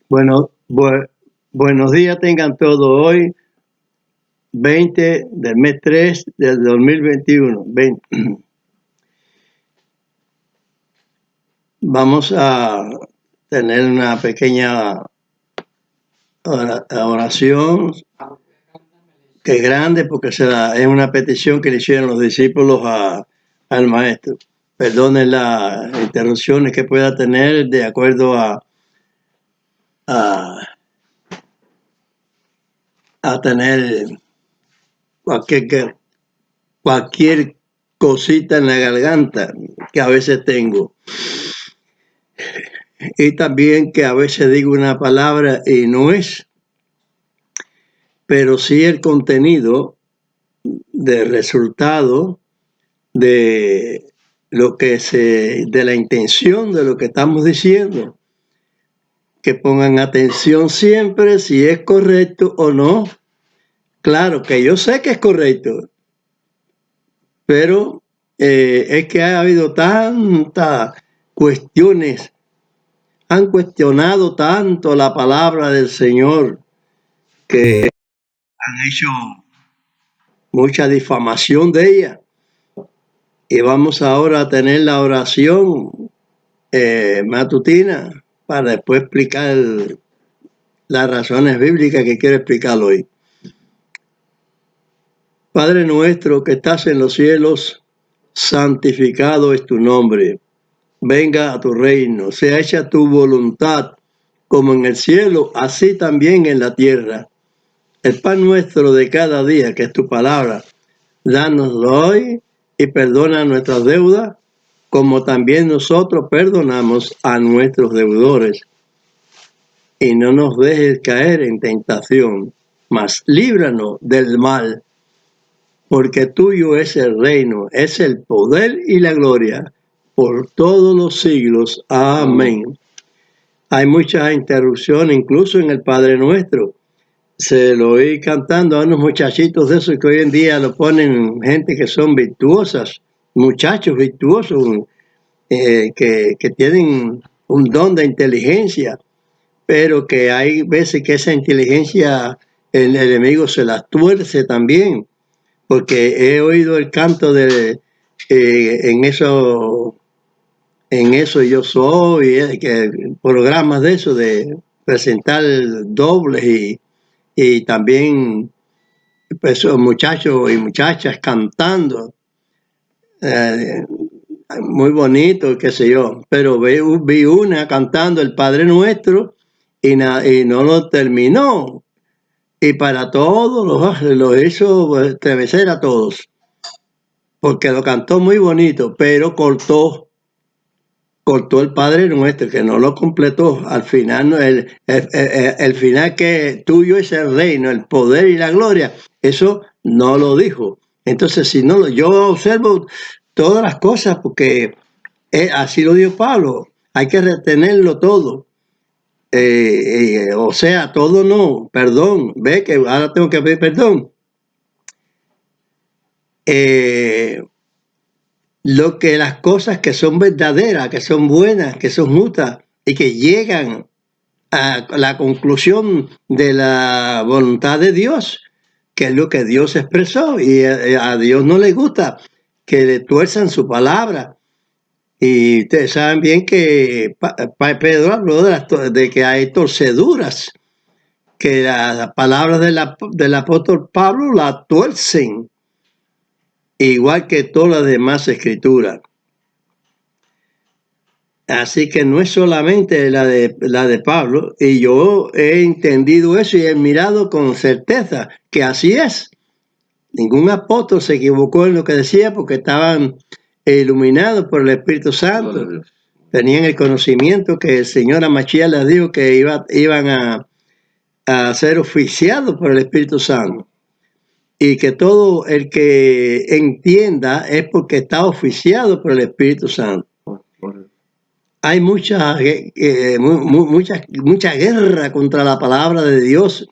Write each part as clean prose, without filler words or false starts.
Bueno, buenos días tengan todos hoy, 20 del mes 3 del 2021. Vamos a tener una pequeña oración que es grande porque es una petición que le hicieron los discípulos al maestro. Perdonen las interrupciones que pueda tener de acuerdo a tener cualquier cosita en la garganta que a veces tengo. Y también que a veces digo una palabra y no es, pero sí el contenido del resultado de de la intención de lo que estamos diciendo. Que pongan atención siempre si es correcto o no. Claro que yo sé que es correcto, pero es que ha habido tantas cuestiones, han cuestionado tanto la palabra del Señor que han hecho mucha difamación de ella. Y vamos ahora a tener la oración matutina para después explicar las razones bíblicas que quiero explicar hoy. Padre nuestro que estás en los cielos, santificado es tu nombre. Venga a tu reino, sea hecha tu voluntad, como en el cielo, así también en la tierra. El pan nuestro de cada día, que es tu palabra, dánoslo hoy y perdona nuestras deudas, como también nosotros perdonamos a nuestros deudores. Y no nos dejes caer en tentación, mas líbranos del mal, porque tuyo es el reino, es el poder y la gloria, por todos los siglos. Amén. Hay muchas interrupciones, incluso en el Padre Nuestro. Se lo oí cantando a unos muchachitos de esos que hoy en día lo ponen gente que son virtuosas, muchachos virtuosos, que tienen un don de inteligencia, pero que hay veces que esa inteligencia el enemigo se las tuerce también, porque he oído el canto de en eso yo soy, que programas de eso, de presentar dobles y también pues, muchachos y muchachas cantando, eh, muy bonito, qué sé yo, pero vi una cantando el Padre Nuestro y no lo terminó. Y para todos lo hizo estremecer a todos, porque lo cantó muy bonito, pero cortó el Padre Nuestro, que no lo completó. Al final, el final que tuyo es el reino, el poder y la gloria, eso no lo dijo. Entonces, si no, yo observo todas las cosas porque así lo dio Pablo, hay que retenerlo todo. O sea, todo no, perdón, ve que ahora tengo que pedir perdón. Lo que las cosas que son verdaderas, que son buenas, que son justas y que llegan a la conclusión de la voluntad de Dios, que es lo que Dios expresó, y a Dios no le gusta que le tuerzan su palabra. Y ustedes saben bien que Pedro habló de que hay torceduras, que las palabras del apóstol Pablo la tuercen, igual que todas las demás escrituras. Así que no es solamente la de Pablo, y yo he entendido eso y he mirado con certeza que así es. Ningún apóstol se equivocó en lo que decía porque estaban iluminados por el Espíritu Santo. Tenían el conocimiento que el Señor Amachía les dijo que iban a ser oficiados por el Espíritu Santo. Y que todo el que entienda es porque está oficiado por el Espíritu Santo. Hay mucha guerra contra la palabra de Dios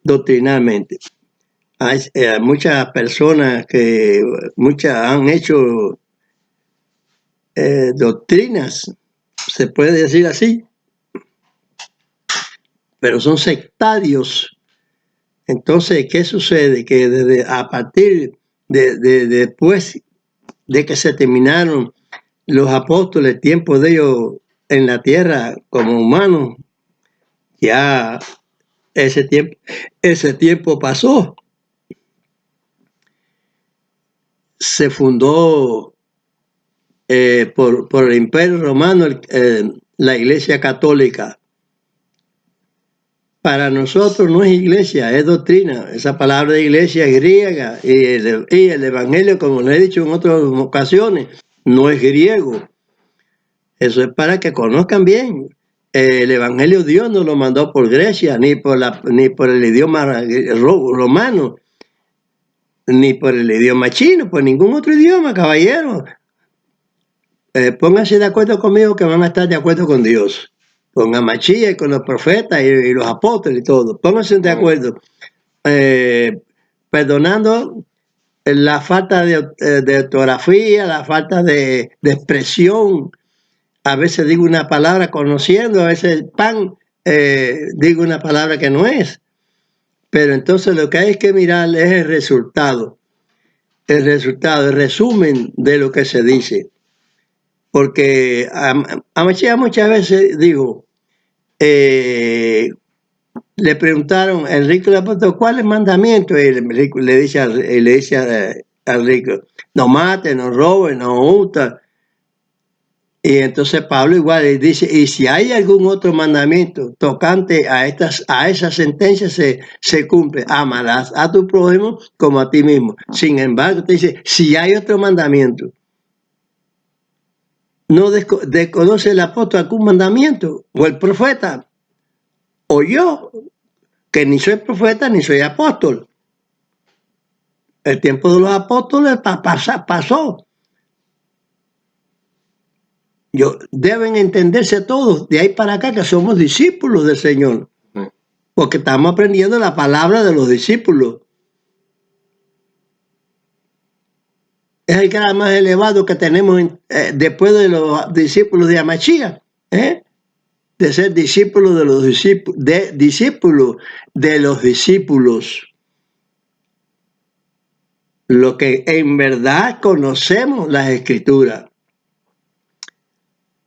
doctrinalmente. Hay muchas personas muchas han hecho doctrinas, se puede decir así, pero son sectarios. Entonces, ¿qué sucede? Que a partir después de que se terminaron los apóstoles, el tiempo de ellos en la tierra como humanos, ya ese tiempo pasó. Se fundó por el Imperio Romano la Iglesia Católica. Para nosotros no es iglesia, es doctrina. Esa palabra de iglesia es griega y el Evangelio, como le he dicho en otras ocasiones, no es griego. Eso es para que conozcan bien. El Evangelio Dios no lo mandó por Grecia, ni por el idioma romano, ni por el idioma chino, por ningún otro idioma, caballero. Pónganse de acuerdo conmigo que van a estar de acuerdo con Dios, con Amachía y con los profetas y los apóstoles y todo. Pónganse de acuerdo. Perdonando la falta de ortografía, la falta de expresión. A veces digo una palabra conociendo, a veces digo una palabra que no es. Pero entonces lo que hay que mirar es el resultado, el resumen de lo que se dice. Porque Amachía muchas veces digo, le preguntaron a Enrique el apóstol, ¿cuál es el mandamiento? Y le dice a Enrique, no mate, no robe, no hurta. Y entonces Pablo igual le dice, y si hay algún otro mandamiento tocante a esas sentencias se cumple, amarás a tu prójimo como a ti mismo. Sin embargo, te dice, si hay otro mandamiento, no desconoce el apóstol algún mandamiento, o el profeta, o yo, que ni soy profeta ni soy apóstol. El tiempo de los apóstoles pasó. Deben entenderse todos, de ahí para acá, que somos discípulos del Señor, porque estamos aprendiendo la palabra de los discípulos. Es el grado más elevado que tenemos después de los discípulos de Amachía, de ser discípulos de los discípulos, lo que en verdad conocemos las Escrituras.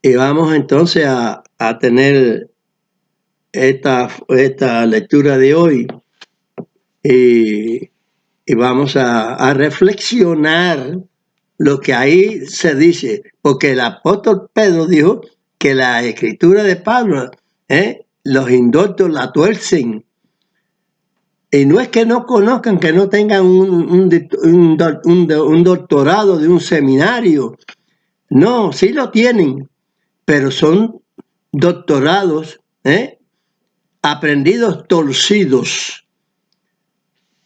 Y vamos entonces a tener esta lectura de hoy y vamos a reflexionar lo que ahí se dice, porque el apóstol Pedro dijo que la escritura de Pablo, los indoctos la tuercen. Y no es que no conozcan, que no tengan un doctorado de un seminario. No, sí lo tienen, pero son doctorados, aprendidos torcidos.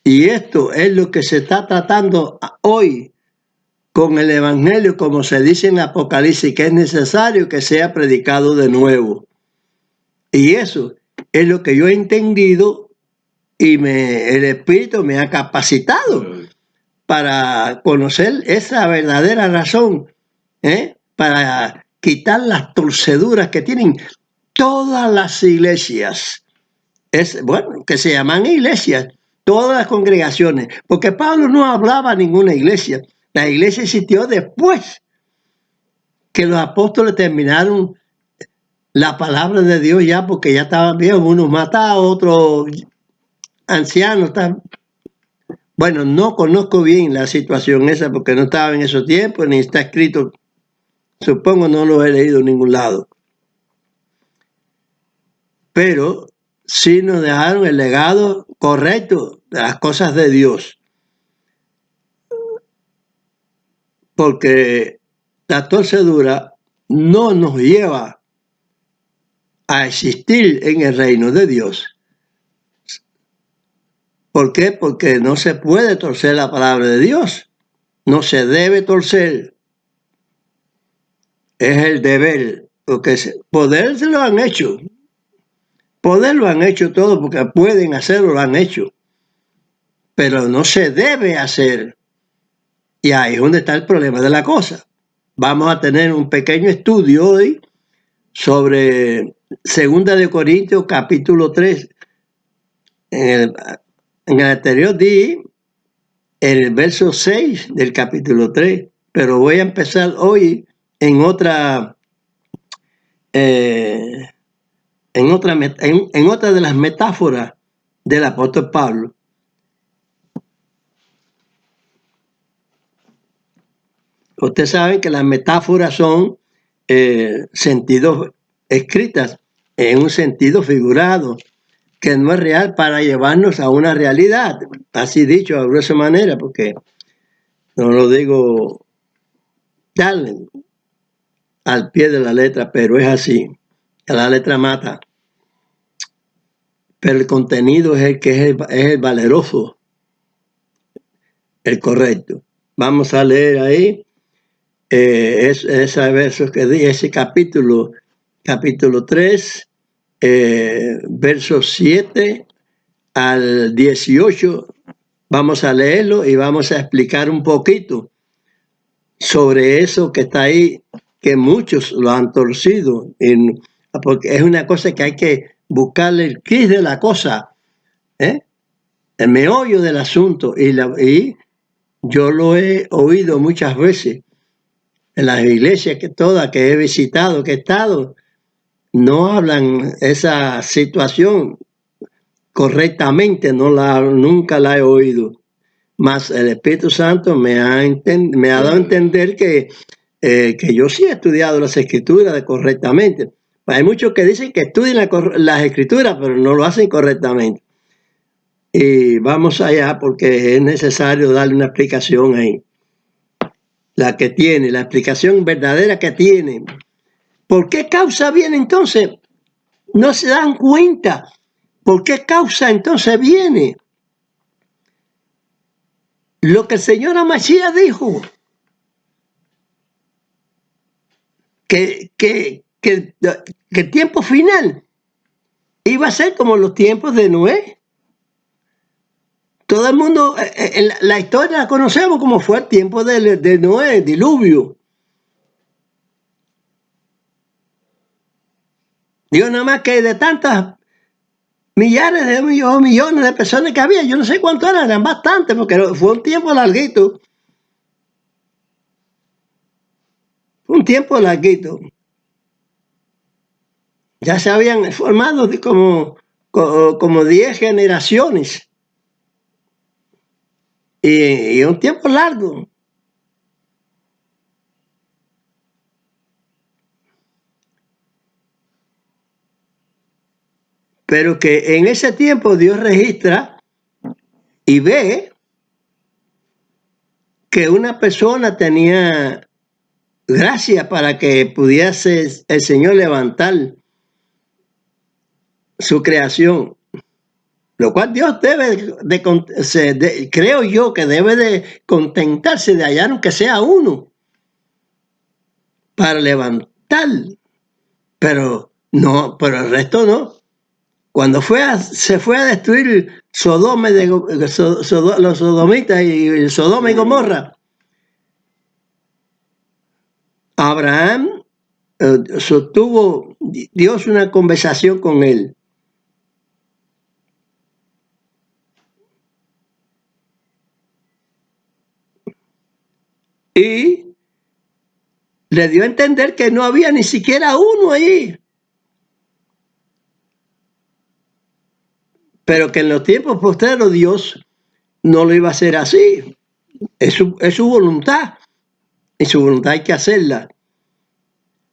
Y esto es lo que se está tratando hoy con el Evangelio, como se dice en Apocalipsis, que es necesario que sea predicado de nuevo. Y eso es lo que yo he entendido y el Espíritu me ha capacitado para conocer esa verdadera razón, para quitar las torceduras que tienen todas las iglesias, que se llaman iglesias, todas las congregaciones, porque Pablo no hablaba a ninguna iglesia. La iglesia existió después que los apóstoles terminaron la palabra de Dios ya, porque ya estaban viejos, unos matados, otros ancianos. Bueno, no conozco bien la situación esa porque no estaba en esos tiempos, ni está escrito, supongo no lo he leído en ningún lado. Pero sí nos dejaron el legado correcto de las cosas de Dios. Porque la torcedura no nos lleva a existir en el reino de Dios. ¿Por qué? Porque no se puede torcer la palabra de Dios. No se debe torcer. Es el deber. Porque poder se lo han hecho. Poder lo han hecho todo porque pueden hacerlo, lo han hecho. Pero no se debe hacer. Y ahí es donde está el problema de la cosa. Vamos a tener un pequeño estudio hoy sobre 2 Corintios capítulo 3. En el anterior di el verso 6 del capítulo 3, pero voy a empezar hoy en otra de las metáforas del apóstol Pablo. Ustedes saben que las metáforas son sentidos escritas en un sentido figurado, que no es real, para llevarnos a una realidad. Así dicho, de esa manera, porque no lo digo tal al pie de la letra, pero es así. La letra mata. Pero el contenido es el que es el valeroso, el correcto. Vamos a leer ahí esos versos que di, ese capítulo 3, versos 7 al 18. Vamos a leerlo y vamos a explicar un poquito sobre eso que está ahí, que muchos lo han torcido, porque es una cosa que hay que buscarle el quid de la cosa, el meollo del asunto, y yo lo he oído muchas veces en las iglesias que he visitado, que he estado, no hablan esa situación correctamente, nunca la he oído. Mas el Espíritu Santo me ha dado a entender que yo sí he estudiado las Escrituras correctamente. Hay muchos que dicen que estudian las Escrituras, pero no lo hacen correctamente. Y vamos allá porque es necesario darle una explicación ahí. La explicación verdadera que tiene. ¿Por qué causa viene entonces? No se dan cuenta. ¿Por qué causa entonces viene? Lo que el Señor Amashia dijo, que el tiempo final iba a ser como los tiempos de Noé. Todo el mundo, la historia la conocemos como fue el tiempo de Noé, el diluvio. Digo, nada más que de tantas millares de millones de personas que había, yo no sé cuánto eran bastantes, porque fue un tiempo larguito. Un tiempo larguito. Ya se habían formado como 10 generaciones. Y un tiempo largo. Pero que en ese tiempo Dios registra y ve que una persona tenía gracia para que pudiese el Señor levantar su creación. Lo cual Dios debe creo yo que debe de contentarse de hallar aunque sea uno para levantar. Pero el resto no. Cuando se fue a destruir Sodoma, los sodomitas y Sodoma y Gomorra, Abraham sostuvo Dios una conversación con él. Y le dio a entender que no había ni siquiera uno allí. Pero que en los tiempos posteriores Dios no lo iba a hacer así. Es su voluntad. Y su voluntad hay que hacerla.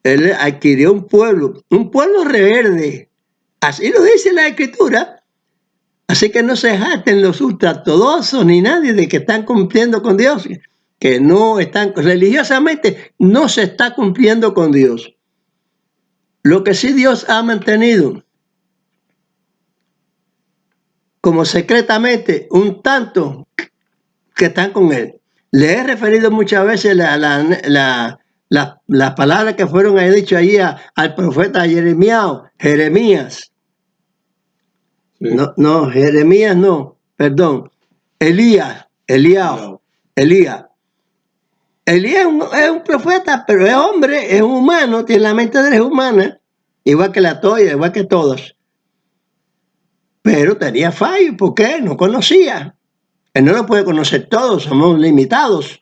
Él adquirió un pueblo rebelde. Así lo dice la Escritura. Así que no se jacten los ultraortodoxos ni nadie de que están cumpliendo con Dios, que no están, religiosamente no se está cumpliendo con Dios. Lo que sí Dios ha mantenido como secretamente un tanto que están con él. Le he referido muchas veces las palabras que fueron dicho allí al profeta Jeremías. No, Jeremías no, perdón. Elías. Elías es un profeta, pero es hombre, es humano, tiene la mente de humana. igual que la toya, igual que todas. Pero tenía fallo, ¿por qué? No conocía. Él no lo puede conocer todo, somos limitados.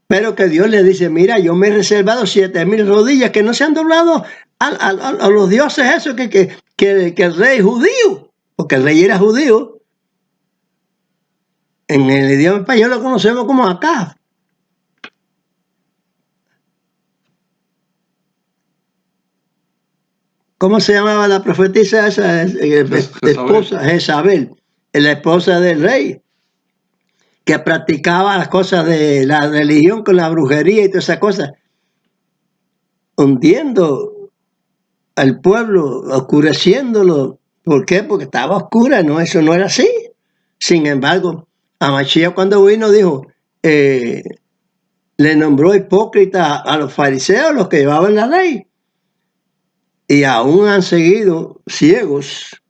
Pero que Dios le dice, mira, yo me he reservado 7,000 rodillas que no se han doblado a los dioses esos que el rey judío, porque el rey era judío. En el idioma español lo conocemos como Acab. ¿Cómo se llamaba la profetisa esa? Esposa, Jezabel, la esposa del rey, que practicaba las cosas de la religión con la brujería y todas esas cosas, hundiendo al pueblo, oscureciéndolo. ¿Por qué? Porque estaba oscura, no, eso no era así. Sin embargo, a Mashiach cuando vino dijo, le nombró hipócrita a los fariseos, los que llevaban la ley. Y aún han seguido ciegos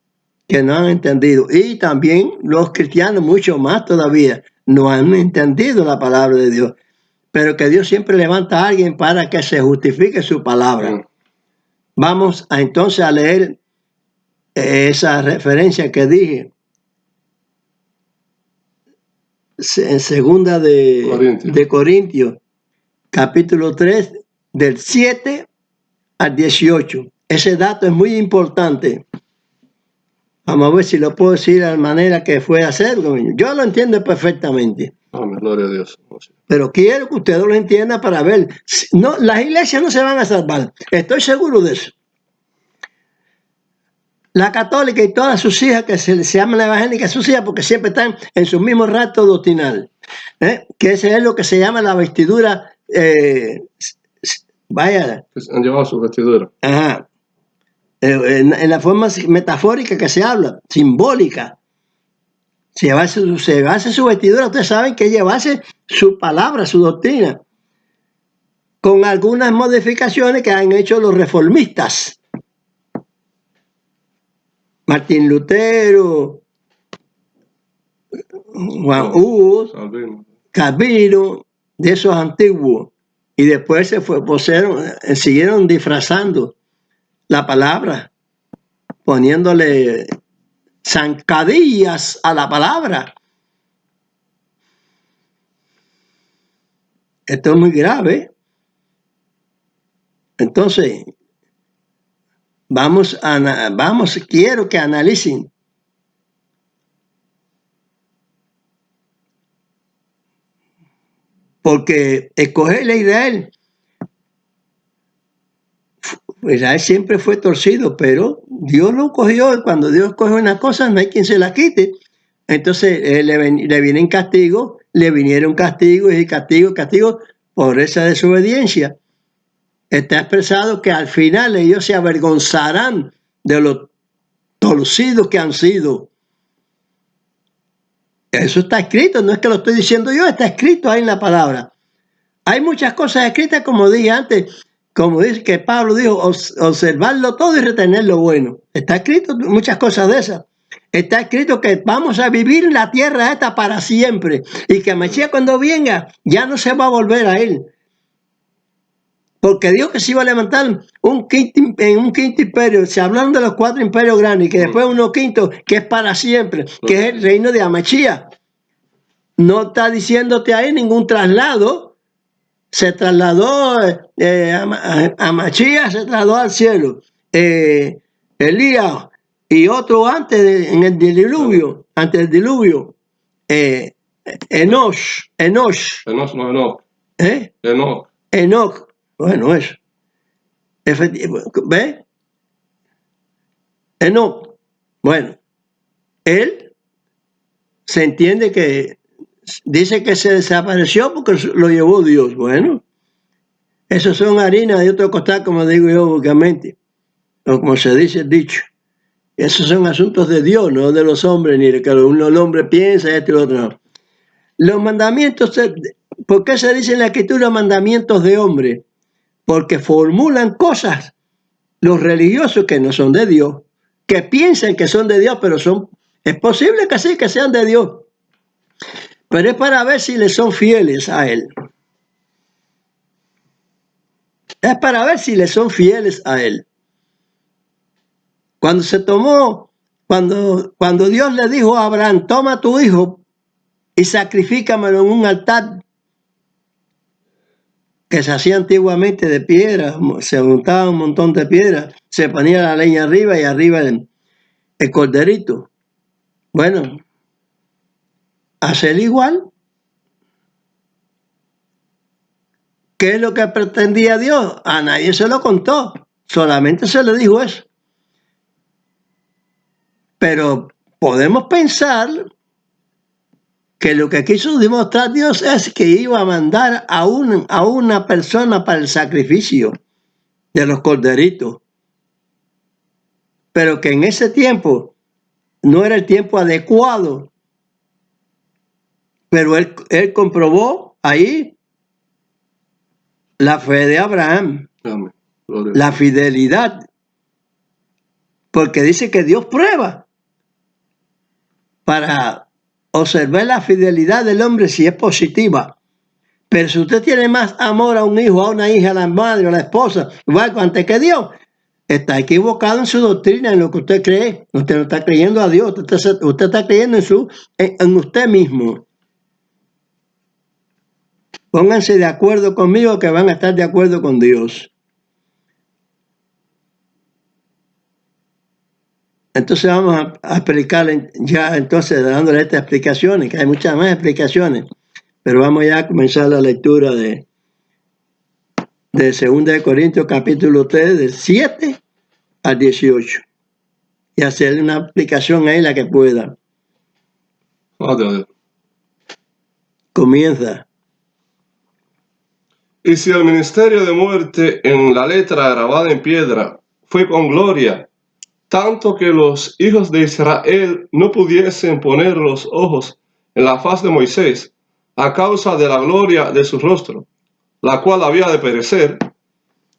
que no han entendido. Y también los cristianos, mucho más todavía, no han entendido la palabra de Dios. Pero que Dios siempre levanta a alguien para que se justifique su palabra. Vamos entonces a leer esa referencia que dije. En segunda de Corintios, capítulo 3, del 7 al 18. Ese dato es muy importante. Vamos a ver si lo puedo decir de la manera que fue hacerlo. Yo lo entiendo perfectamente. Amén, gloria a Dios. Pero quiero que ustedes lo entiendan para ver. No, las iglesias no se van a salvar. Estoy seguro de eso. La católica y todas sus hijas, que se llaman evangélicas, sus hijas, porque siempre están en su mismo rato doctrinal. Que ese es lo que se llama la vestidura. Vaya. Han llevado su vestidura. Ajá. En la forma metafórica que se habla, simbólica. Se llevase su vestidura, ustedes saben que llevase su palabra, su doctrina, con algunas modificaciones que han hecho los reformistas. Martín Lutero, Juan Hus, Calvino, de esos antiguos. Y después siguieron disfrazando la palabra, poniéndole zancadillas a la palabra. Esto es muy grave. Entonces, quiero que analicen. Porque escoger a Israel siempre fue torcido, pero Dios lo cogió, y cuando Dios coge una cosa no hay quien se la quite. Entonces le vienen castigo, le vinieron castigos y castigo por esa desobediencia. Está expresado que al final ellos se avergonzarán de los torcidos que han sido. Eso está escrito, no es que lo estoy diciendo yo, está escrito ahí en la palabra. Hay muchas cosas escritas, como dije antes, como dice que Pablo dijo, observarlo todo y retener lo bueno. Está escrito muchas cosas de esas. Está escrito que vamos a vivir en la tierra esta para siempre y que Mashiach cuando venga ya no se va a volver a él. Porque Dios que se iba a levantar en un quinto imperio, se hablaron de los 4 imperios grandes, y que después uno quinto, que es para siempre, que es el reino de Mashiach. No está diciéndote ahí ningún traslado. Se trasladó a Mashiach, se trasladó al cielo. Elías y otro antes, en el diluvio, antes del diluvio. Enoch. Enoch. Bueno, eso. ¿Ve? Enoch. Bueno, él se entiende que dice que se desapareció porque lo llevó Dios. Bueno, eso son harinas de otro costal, como digo yo vulgarmente, o como se dice el dicho. Esos son asuntos de Dios, no de los hombres, ni de que el hombre piensa esto y lo otro. No. Los mandamientos, ¿por qué se dice en la Escritura mandamientos de hombre? Porque formulan cosas los religiosos que no son de Dios, que piensan que son de Dios, pero es posible que sí, que sean de Dios. Pero es para ver si le son fieles a Él. Es para ver si le son fieles a él. Cuando Dios le dijo a Abraham, toma tu hijo y sacrifícamelo en un altar que se hacía antiguamente de piedra, se juntaba un montón de piedras, se ponía la leña arriba y arriba el corderito. Bueno, hacer igual. ¿Qué es lo que pretendía Dios? A nadie se lo contó, solamente se le dijo eso. Pero podemos pensar que lo que quiso demostrar Dios es que iba a mandar a una persona para el sacrificio de los corderitos. Pero que en ese tiempo no era el tiempo adecuado. Pero él comprobó ahí la fe de Abraham, Amén. la fidelidad. Porque dice que Dios prueba para observar la fidelidad del hombre si es positiva. Pero si usted tiene más amor a un hijo, a una hija, a la madre, a la esposa, igual antes que Dios, está equivocado en su doctrina, en lo que usted cree. Usted no está creyendo a Dios, usted está creyendo en usted mismo. Pónganse de acuerdo conmigo que van a estar de acuerdo con Dios. Entonces vamos a explicar ya, entonces dándole estas explicaciones, que hay muchas más explicaciones, pero vamos ya a comenzar la lectura de 2 Corintios capítulo 3, del 7 al 18, y hacerle una explicación ahí la que pueda. Adiós. Comienza. Y si el ministerio de muerte en la letra grabada en piedra fue con gloria, tanto que los hijos de Israel no pudiesen poner los ojos en la faz de Moisés a causa de la gloria de su rostro, la cual había de perecer,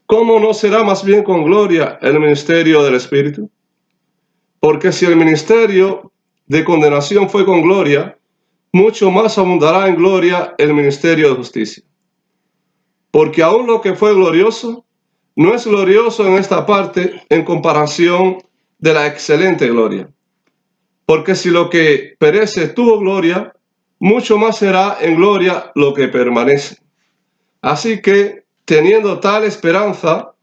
¿cómo no será más bien con gloria el ministerio del Espíritu? Porque si el ministerio de condenación fue con gloria, mucho más abundará en gloria el ministerio de justicia. Porque aún lo que fue glorioso, no es glorioso en esta parte en comparación de la excelente gloria. Porque si lo que perece tuvo gloria, mucho más será en gloria lo que permanece. Así que, teniendo tal esperanza,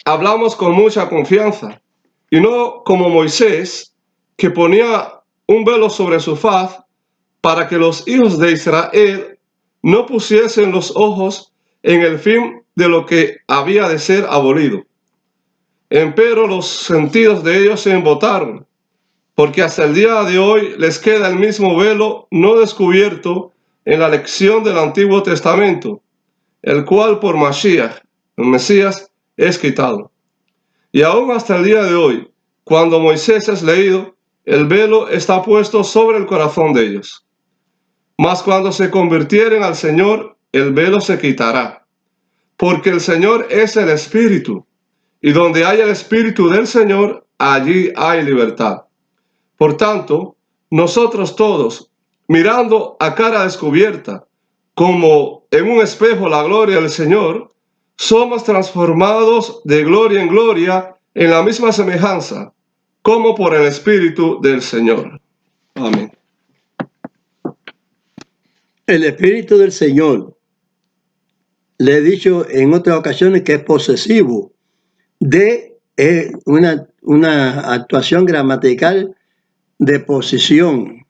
hablamos con mucha confianza, y no como Moisés, que ponía un velo sobre su faz, para que los hijos de Israel no pusiesen los ojos en el fin de lo que había de ser abolido. Empero los sentidos de ellos se embotaron, porque hasta el día de hoy les queda el mismo velo no descubierto en la lección del Antiguo Testamento, el cual por Mashiach, el Mesías, es quitado. Y aún hasta el día de hoy, cuando Moisés es leído, el velo está puesto sobre el corazón de ellos. Mas cuando se convirtieren al Señor, el velo se quitará, porque el Señor es el Espíritu, y donde hay el Espíritu del Señor, allí hay libertad. Por tanto, nosotros todos, mirando a cara descubierta, como en un espejo la gloria del Señor, somos transformados de gloria en gloria en la misma semejanza, como por el Espíritu del Señor. Amén. El Espíritu del Señor, le he dicho en otras ocasiones que es posesivo de una actuación gramatical de posesión,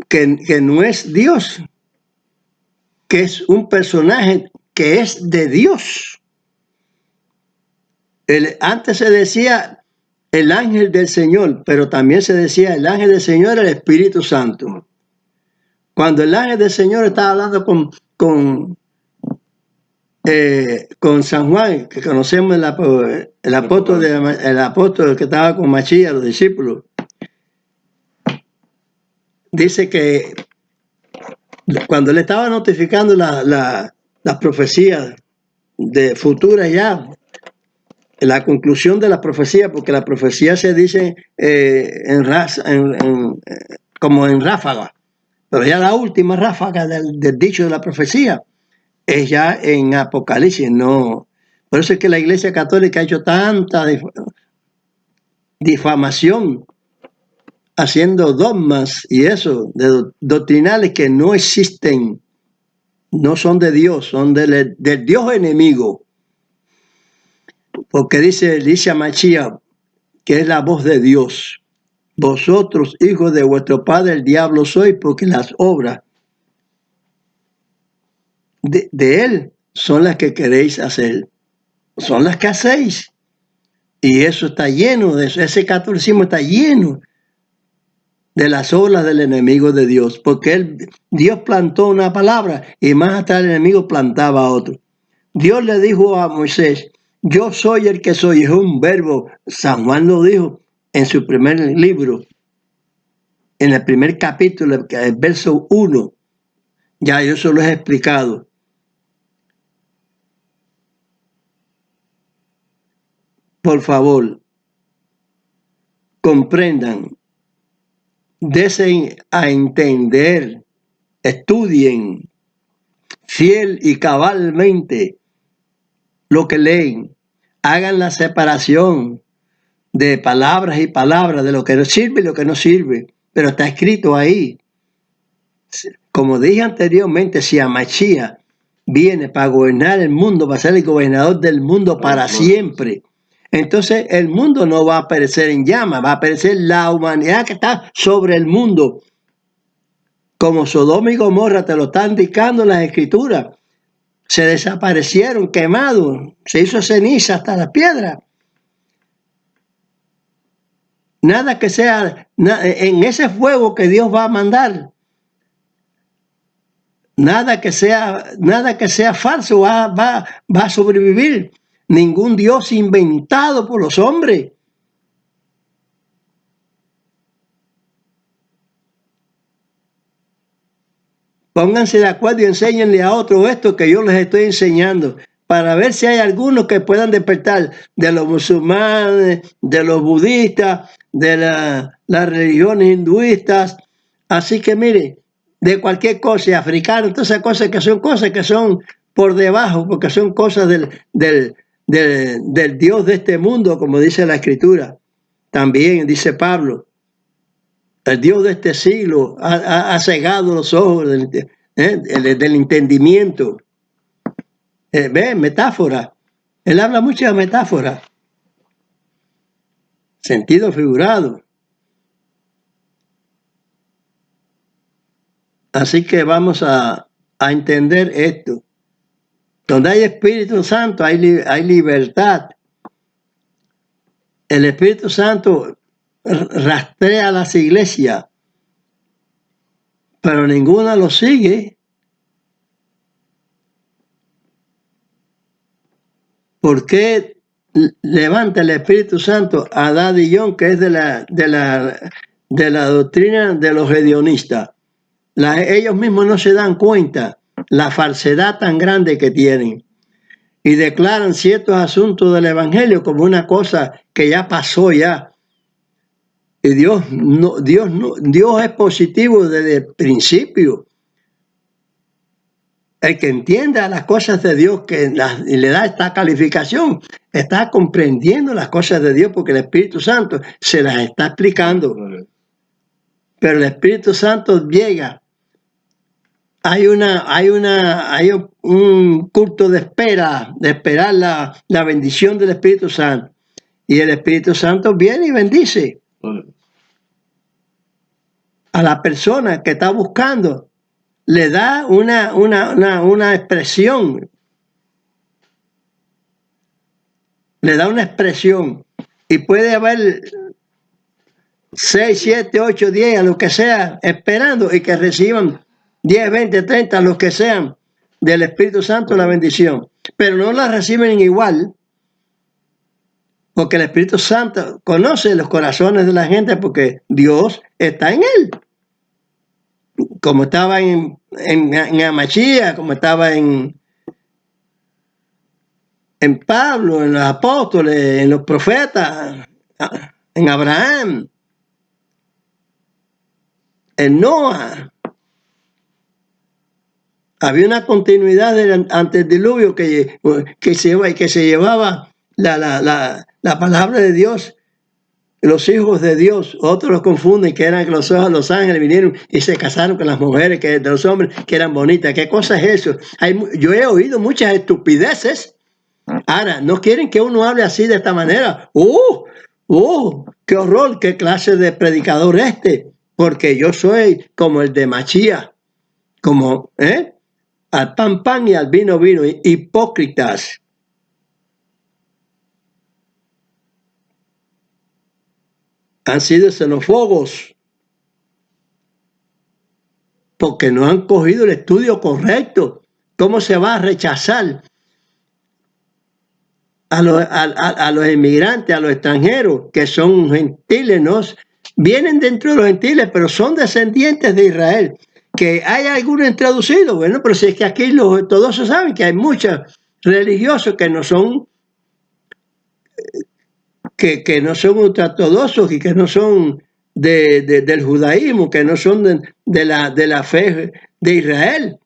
que no es Dios, que es un personaje que es de Dios. Antes se decía el ángel del Señor, pero también se decía el ángel del Señor, el Espíritu Santo. Cuando el ángel del Señor estaba hablando con San Juan, que conocemos el apóstol que estaba con Machía, los discípulos, dice que cuando le estaba notificando las profecías de futuras ya, la conclusión de la profecía, porque la profecía se dice como en ráfaga, pero ya la última ráfaga del dicho de la profecía, es ya en Apocalipsis, no. Por eso es que la Iglesia Católica ha hecho tanta difamación, haciendo dogmas y eso, doctrinales que no existen, no son de Dios, son del Dios enemigo. Porque dice a Machía, que es la voz de Dios. Vosotros, hijos de vuestro padre, el diablo sois, porque las obras de él son las que queréis hacer. Son las que hacéis. Y eso está lleno de eso. Ese catolicismo está lleno de las obras del enemigo de Dios. Porque Dios plantó una palabra y más hasta el enemigo plantaba otro. Dios le dijo a Moisés, yo soy el que soy. Es un verbo. San Juan lo dijo en su primer libro, en el primer capítulo, el verso 1. Ya yo se lo he explicado. Por favor, comprendan, desen a entender, estudien fiel y cabalmente lo que leen, hagan la separación de palabras y palabras, de lo que nos sirve y lo que no sirve, pero está escrito ahí. Como dije anteriormente, si Amachía viene para gobernar el mundo, para ser el gobernador del mundo para siempre, entonces el mundo no va a perecer en llamas, va a perecer la humanidad que está sobre el mundo. Como Sodoma y Gomorra te lo están indicando las escrituras. Se desaparecieron, quemados, se hizo ceniza hasta la piedra. Nada que sea, en ese fuego que Dios va a mandar, nada que sea falso va a sobrevivir. Ningún Dios inventado por los hombres. Pónganse de acuerdo y enséñenle a otro esto que yo les estoy enseñando, para ver si hay algunos que puedan despertar de los musulmanes, de los budistas, de las religiones hinduistas. Así que mire, de cualquier cosa, africano, todas esas cosas que son por debajo, porque son cosas del Dios de este mundo, como dice la Escritura. También dice Pablo, el Dios de este siglo ha cegado los ojos del entendimiento. ¿Ve? Metáfora. Él habla mucho de metáfora. Sentido figurado. Así que vamos a entender esto. Donde hay Espíritu Santo hay libertad. El Espíritu Santo rastrea a las iglesias, pero ninguna lo sigue. ¿Por qué levanta el Espíritu Santo a Daddy John, que es de la doctrina de los hedionistas? Ellos mismos no se dan cuenta la falsedad tan grande que tienen y declaran ciertos asuntos del Evangelio como una cosa que ya pasó ya. Y Dios es positivo desde el principio. El que entienda las cosas de Dios, y le da esta calificación, está comprendiendo las cosas de Dios porque el Espíritu Santo se las está explicando. Pero el Espíritu Santo llega. Hay un culto de esperar la bendición del Espíritu Santo. Y el Espíritu Santo viene y bendice a la persona que está buscando. Le da una expresión. Le da una expresión. Y puede haber 6, 7, 8, 10, a lo que sea, esperando y que reciban 10, 20, 30, los que sean del Espíritu Santo la bendición. Pero no la reciben igual, porque el Espíritu Santo conoce los corazones de la gente porque Dios está en él. Como estaba en Amachía, como estaba en Pablo, en los apóstoles, en los profetas, en Abraham, en Noah. Había una continuidad ante el diluvio que se llevaba la palabra de Dios, los hijos de Dios. Otros los confunden, que eran los hijos de los ángeles, vinieron y se casaron con las mujeres de los hombres, que eran bonitas. ¿Qué cosa es eso? Yo he oído muchas estupideces. Ahora, no quieren que uno hable así de esta manera. ¡Qué horror! ¿Qué clase de predicador Porque yo soy como el de Machía, como, al pan y al vino, hipócritas. Han sido xenófobos porque no han cogido el estudio correcto. ¿Cómo se va a rechazar a los inmigrantes, a los extranjeros, que son gentiles? ¿No? Vienen dentro de los gentiles, pero son descendientes de Israel. Que hay algunos introducidos, bueno, pero si es que aquí los ortodoxos saben que hay muchos religiosos que no son ultraortodoxos y que no son del judaísmo, que no son de la fe de Israel.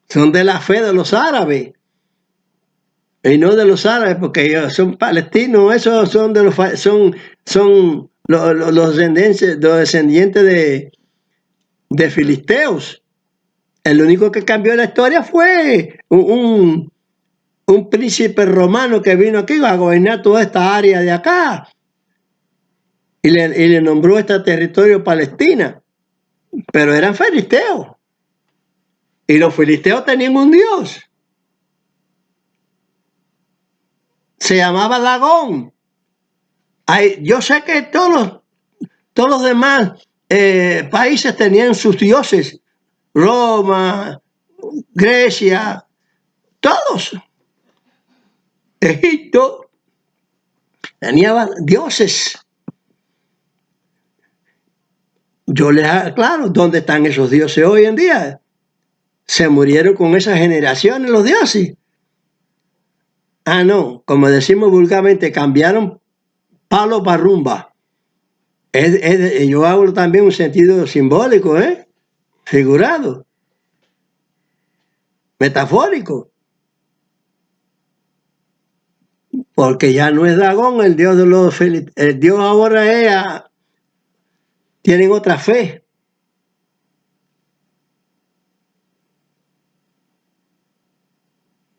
Son de la fe de los árabes. Y no de los árabes, porque ellos son palestinos, esos son de los descendientes de filisteos. El único que cambió la historia fue un príncipe romano que vino aquí a gobernar toda esta área de acá y le nombró este territorio Palestina, pero eran filisteos y los filisteos tenían un dios, se llamaba Dagón. Yo sé que todos los demás países tenían sus dioses, Roma, Grecia, todos. Egipto tenía dioses. Yo les aclaro, ¿dónde están esos dioses hoy en día? Se murieron con esas generaciones los dioses. No, como decimos vulgarmente, cambiaron palo para rumba. Yo hablo también un sentido simbólico, figurado, metafórico. Porque ya no es Dagón el dios de los filisteos. El dios ahora tienen otra fe.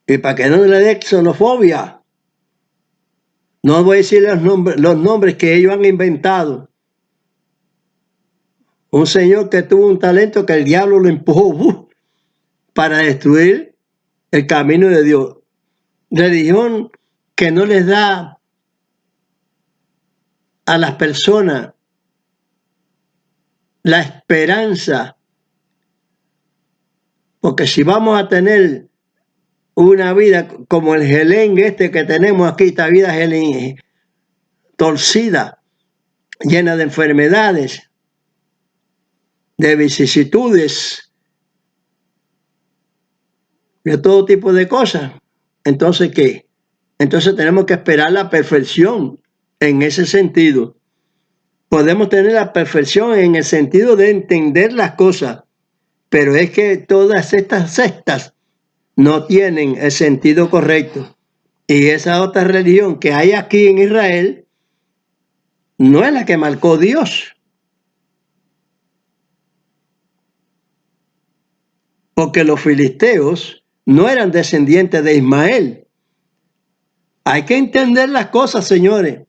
Y para que no le dé xenofobia, no voy a decir los nombres que ellos han inventado. Un señor que tuvo un talento que el diablo lo empujó para destruir el camino de Dios. Religión que no les da a las personas la esperanza, porque si vamos a tener una vida como el gelengue que tenemos aquí, esta vida torcida, llena de enfermedades, de vicisitudes, de todo tipo de cosas, entonces ¿qué? Entonces tenemos que esperar la perfección en ese sentido. Podemos tener la perfección en el sentido de entender las cosas, pero es que todas estas sectas no tienen el sentido correcto. Y esa otra religión que hay aquí en Israel no es la que marcó Dios. Porque los filisteos no eran descendientes de Ismael. Hay que entender las cosas, señores.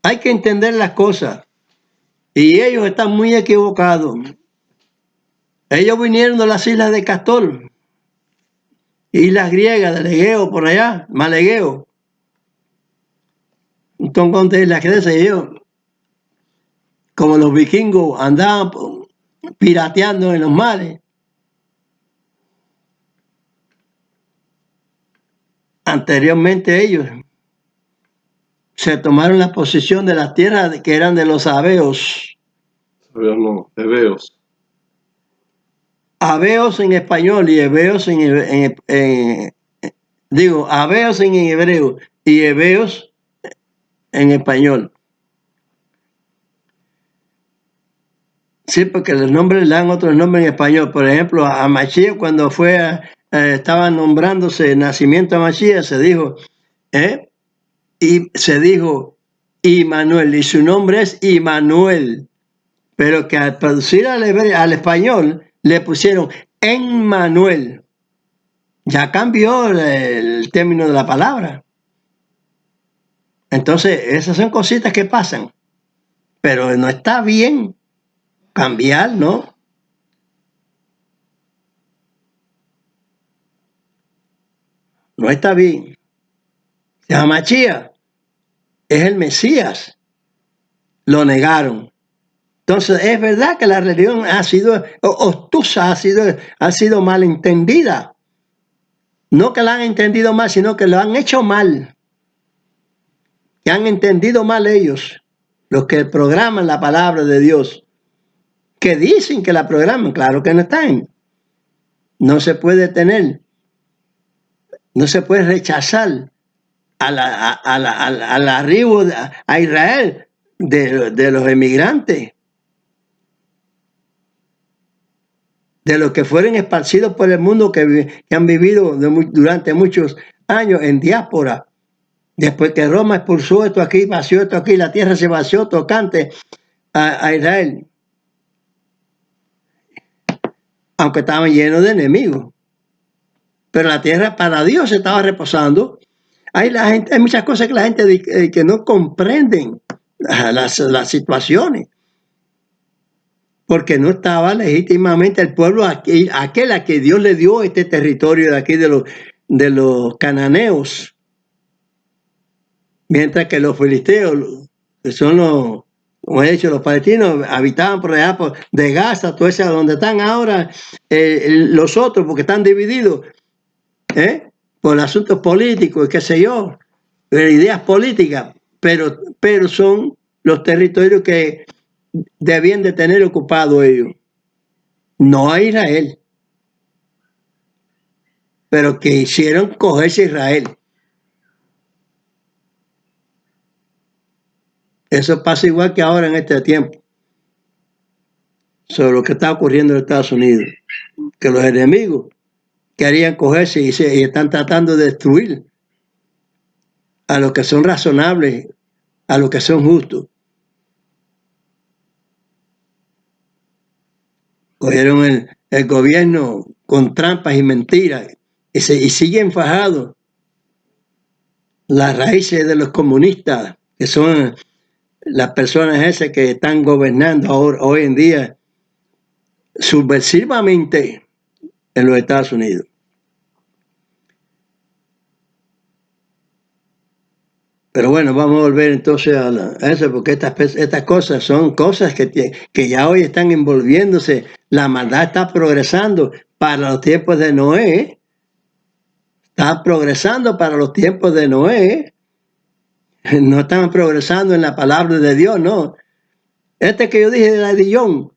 Hay que entender las cosas. Y ellos están muy equivocados. Ellos vinieron de las islas de Castor, islas griegas, del Egeo, por allá, Malegeo. Entonces, islas que ellos, como los vikingos, andaban pirateando en los mares. Anteriormente ellos se tomaron la posesión de las tierras que eran de los Abeos. No, Heveos. Abeos en español y Heveos Abeos en hebreo y Heveos en español. Sí, porque los nombres le dan otros nombres en español. Por ejemplo, a Mashiach, cuando estaba nombrándose el nacimiento de Mashiach, se dijo, y se dijo Immanuel, y su nombre es Immanuel. Pero que al traducir al español le pusieron Emmanuel. Ya cambió el término de la palabra. Entonces, esas son cositas que pasan. Pero no está bien cambiar, ¿no? No está bien. Mashiach es el Mesías. Lo negaron. Entonces, es verdad que la religión ha sido obtusa, ha sido malentendida. No que la han entendido mal, sino que lo han hecho mal. Que han entendido mal ellos, los que programan la palabra de Dios. Que dicen que la programan, claro que no están. No se puede tener, no se puede rechazar al arribo a Israel de los emigrantes, de los que fueron esparcidos por el mundo, que han vivido durante muchos años en diáspora. Después que Roma expulsó esto aquí, vació esto aquí, la tierra se vació tocante a Israel. Aunque estaban llenos de enemigos. Pero la tierra para Dios se estaba reposando. Hay muchas cosas que la gente que no comprenden las situaciones. Porque no estaba legítimamente el pueblo aquel a que Dios le dio este territorio de aquí de los cananeos. Mientras que los filisteos, que son como he dicho, los palestinos habitaban por allá de Gaza, todo eso, donde están ahora los otros, porque están divididos por asuntos políticos, qué sé yo, ideas políticas, pero son los territorios que debían de tener ocupado ellos, no a Israel, pero que hicieron cogerse a Israel. Eso pasa igual que ahora en este tiempo, sobre lo que está ocurriendo en Estados Unidos, que los enemigos querían cogerse y están tratando de destruir a los que son razonables, a los que son justos. Cogieron el gobierno con trampas y mentiras y siguen fajados las raíces de los comunistas, que son las personas esas que están gobernando hoy en día subversivamente en los Estados Unidos. Pero bueno, vamos a volver entonces a eso, porque estas cosas son cosas que ya hoy están envolviéndose. La maldad está progresando para los tiempos de Noé. Está progresando para los tiempos de Noé. No están progresando en la palabra de Dios, no. Este que yo dije de la Dillon,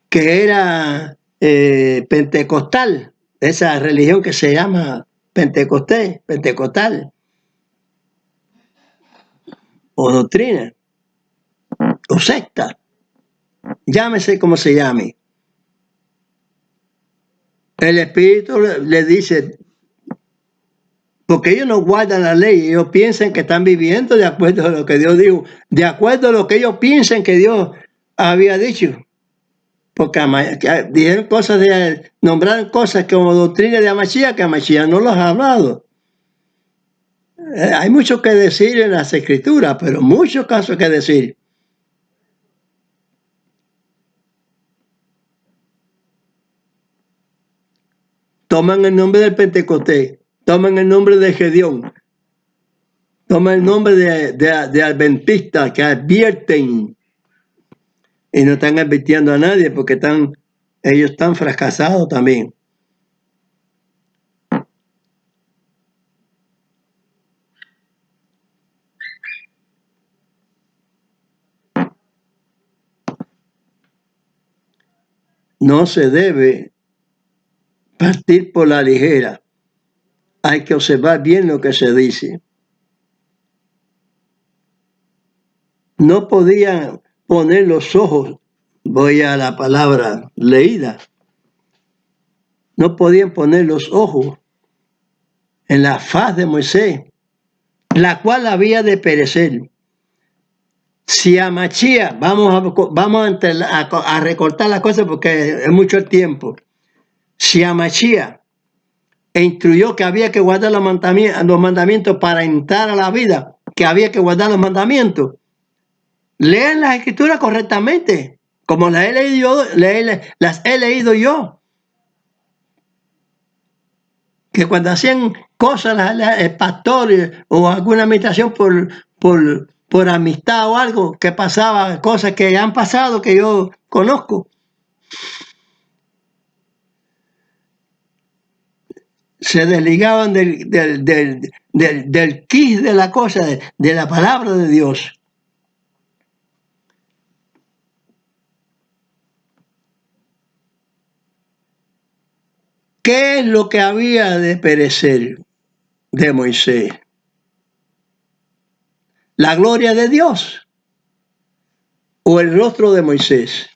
que era pentecostal, esa religión que se llama pentecostal, o doctrina, o secta, llámese como se llame. El Espíritu le dice, porque ellos no guardan la ley, ellos piensan que están viviendo de acuerdo a lo que Dios dijo, de acuerdo a lo que ellos piensan que Dios había dicho. Porque dijeron cosas nombraron cosas como doctrina de Mashiach, que Mashiach no los ha hablado. Hay mucho que decir en las escrituras, pero muchos casos que decir. Toman el nombre del Pentecostés, toman el nombre de Gedeón, toman el nombre de adventistas que advierten y no están advirtiendo a nadie porque ellos están fracasados también. No se debe partir por la ligera. Hay que observar bien lo que se dice. No podían poner los ojos voy a la palabra leída, no podían poner los ojos en la faz de Moisés, la cual había de perecer. Si a Mashiach, vamos a recortar las cosas porque es mucho el tiempo. Si a Mashiach instruyó que había que guardar los mandamientos para entrar a la vida, que había que guardar los mandamientos, lean las escrituras correctamente, como las he leído yo. Que cuando hacían cosas el pastor o alguna administración por amistad o algo, que pasaba, cosas que han pasado que yo conozco, se desligaban del quis de la cosa, de la palabra de Dios. ¿Qué es lo que había de perecer de Moisés? ¿La gloria de Dios o el rostro de Moisés?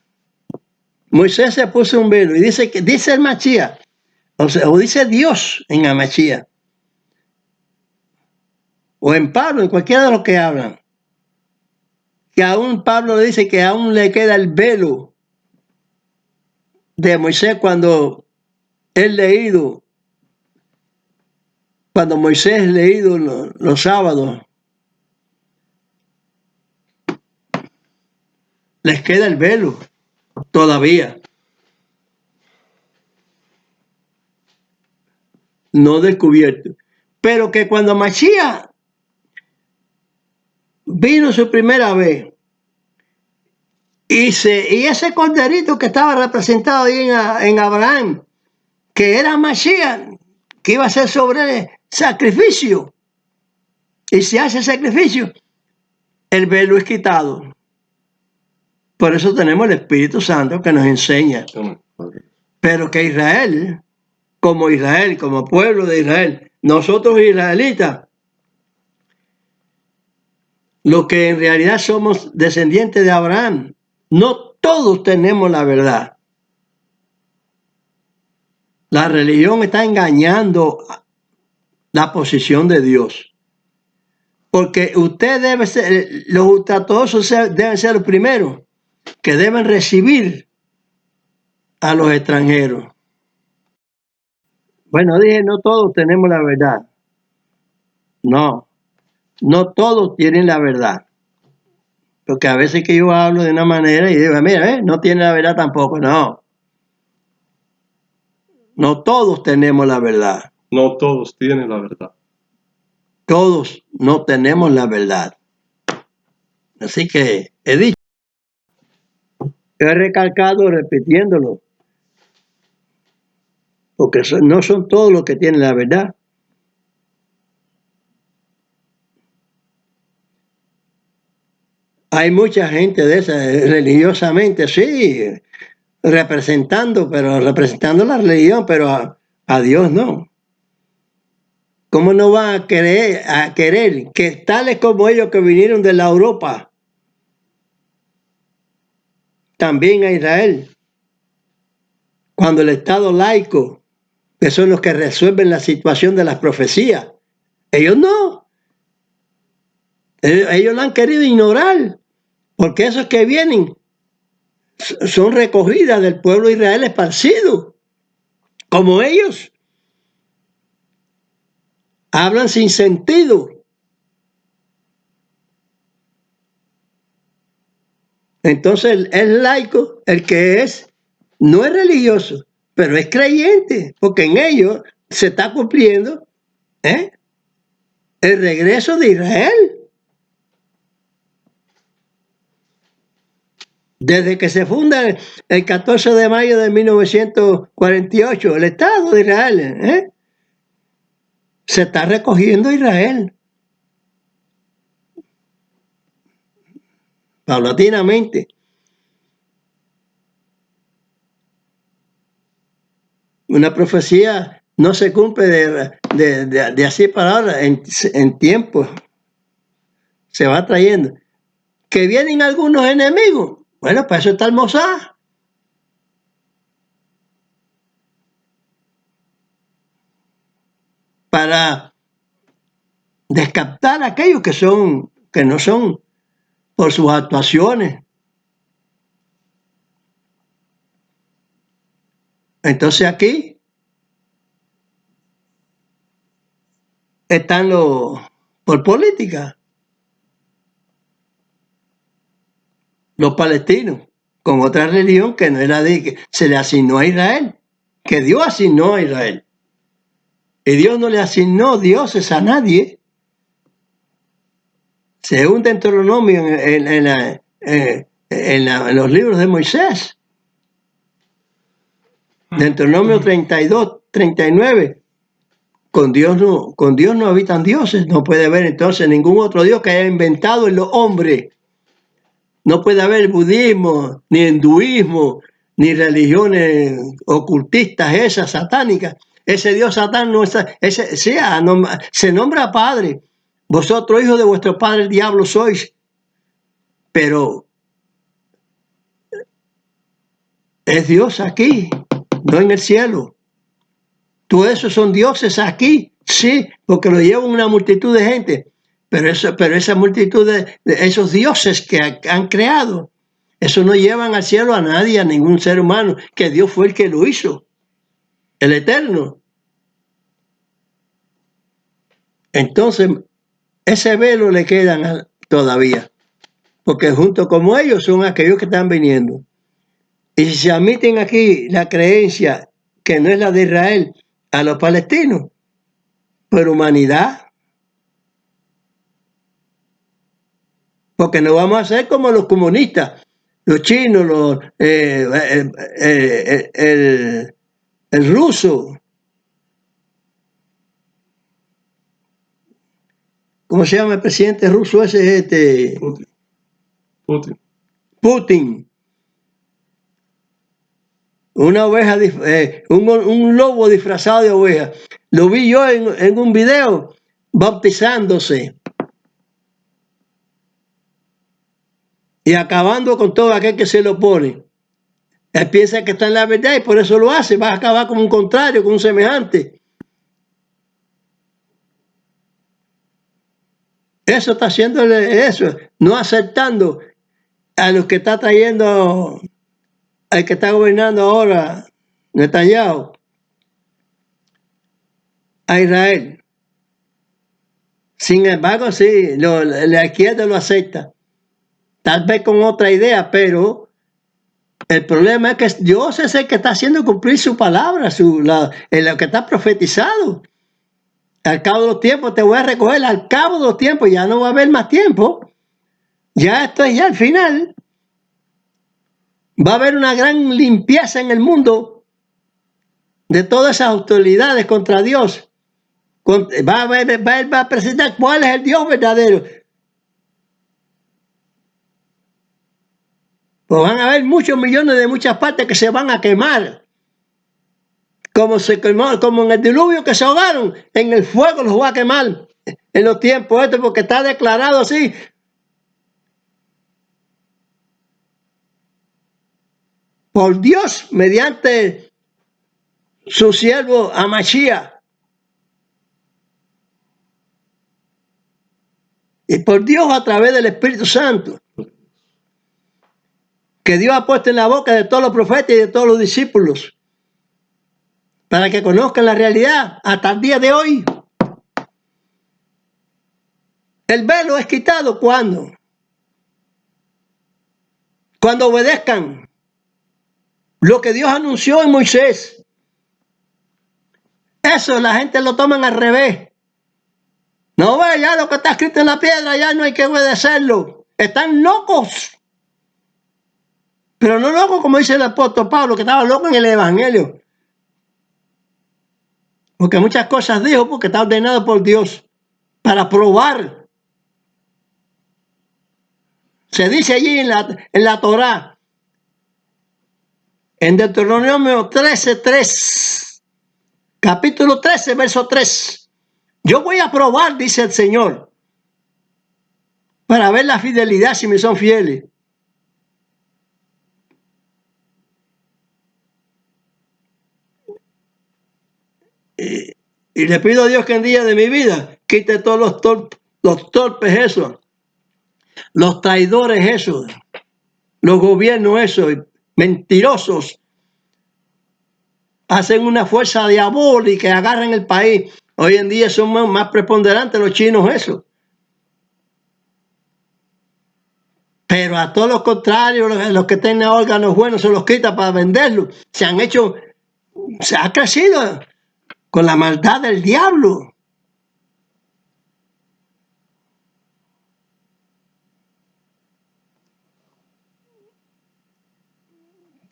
Moisés se puso un velo y dice el Mashiach, o dice Dios en Mashiach, o en Pablo, en cualquiera de los que hablan, que aún Pablo le dice que aún le queda el velo de Moisés cuando Moisés leído los sábados, les queda el velo todavía. No descubierto. Pero que cuando Mashiach vino su primera vez y ese corderito que estaba representado ahí en Abraham, que era Mashiach, que iba a ser sobre el sacrificio, y se hace sacrificio, el velo es quitado. Por eso tenemos el Espíritu Santo que nos enseña. Pero que Israel, como pueblo de Israel, nosotros israelitas, los que en realidad somos descendientes de Abraham, no todos tenemos la verdad. La religión está engañando la posición de Dios. Porque usted debe ser, los ultraortodoxos deben ser los primeros que deben recibir a los extranjeros. Bueno, dije, no todos tenemos la verdad. No todos tienen la verdad. Porque a veces que yo hablo de una manera y digo, mira, no tiene la verdad tampoco. No todos tenemos la verdad. No todos tienen la verdad. Todos no tenemos la verdad. Así que he dicho, he recalcado repitiéndolo. Porque no son todos los que tienen la verdad. Hay mucha gente de esa, religiosamente, sí, representando la religión, pero a Dios no. ¿Cómo no van a querer que tales como ellos que vinieron de la Europa, también a Israel, cuando el Estado laico, que son los que resuelven la situación de las profecías, ellos no. Ellos la han querido ignorar, porque esos que vienen son recogidas del pueblo de Israel esparcido, como ellos. Hablan sin sentido. Entonces es laico el que no es religioso, pero es creyente, porque en ellos se está cumpliendo el regreso de Israel. Desde que se funda el 14 de mayo de 1948, el Estado de Israel, se está recogiendo Israel. Paulatinamente. Una profecía no se cumple de así para ahora, en tiempo. Se va trayendo. Que vienen algunos enemigos, Bueno, para eso está el Mossad. Para descartar a aquellos que no son por sus actuaciones. Entonces aquí están por política, los palestinos, con otra religión que no era que se le asignó a Israel, que Dios asignó a Israel. Y Dios no le asignó dioses a nadie. Según Deuteronomio en los libros de Moisés, Deuteronomio 32, 39, con Dios no habitan dioses, no puede haber entonces ningún otro Dios que haya inventado en los hombres. No puede haber budismo, ni hinduismo, ni religiones ocultistas esas, satánicas. Ese Dios Satán no está, se nombra Padre. Vosotros, hijos de vuestro padre el diablo, sois. Pero es Dios aquí, no en el cielo. Todo eso son dioses aquí, sí, porque lo llevan una multitud de gente. Pero esa multitud de esos dioses que han creado, eso no llevan al cielo a nadie, a ningún ser humano, que Dios fue el que lo hizo, el Eterno. Entonces, ese velo le quedan todavía, porque junto como ellos son aquellos que están viniendo. Y si se admiten aquí la creencia que no es la de Israel a los palestinos, por humanidad, porque no vamos a ser como los comunistas, los chinos, el ruso, ¿cómo se llama el presidente ruso ese? Putin. Una oveja, un lobo disfrazado de oveja. Lo vi yo en un video bautizándose y acabando con todo aquel que se lo pone. Él piensa que está en la verdad y por eso lo hace. Va a acabar con un contrario, con un semejante. Eso está haciéndole eso, no aceptando a los que está trayendo, al que está gobernando ahora, Netanyahu, a Israel. Sin embargo, sí, la izquierda lo acepta. Tal vez con otra idea, pero el problema es que Dios es el que está haciendo cumplir su palabra, en lo que está profetizado. Al cabo de los tiempos te voy a recoger, al cabo de los tiempos ya no va a haber más tiempo. Ya esto es ya al final. Va a haber una gran limpieza en el mundo de todas esas autoridades contra Dios. Va a presentar cuál es el Dios verdadero. Pues van a haber muchos millones de muchas partes que se van a quemar. Como se quemó, como en el diluvio que se ahogaron, en el fuego los va a quemar en los tiempos estos, porque está declarado así. Por Dios, mediante su siervo Amashia. Y por Dios a través del Espíritu Santo, que Dios ha puesto en la boca de todos los profetas y de todos los discípulos, para que conozcan la realidad hasta el día de hoy. El velo es quitado ¿cuándo? Cuando obedezcan lo que Dios anunció en Moisés. Eso la gente lo toman al revés. No ve, ya lo que está escrito en la piedra, ya no hay que obedecerlo. Están locos. Pero no locos como dice el apóstol Pablo, que estaba loco en el Evangelio. Porque muchas cosas dijo porque está ordenado por Dios para probar. Se dice allí en la Torá, en Deuteronomio 13:3, capítulo 13, verso 3. Yo voy a probar, dice el Señor, para ver la fidelidad si me son fieles. y le pido a Dios que en día de mi vida quite todos los torpes esos, los traidores esos, los gobiernos esos, mentirosos, hacen una fuerza diabólica y agarran el país. Hoy en día son más preponderantes los chinos esos. Pero a todos los contrarios, los que tienen órganos buenos se los quita para venderlos. Se ha crecido con la maldad del diablo.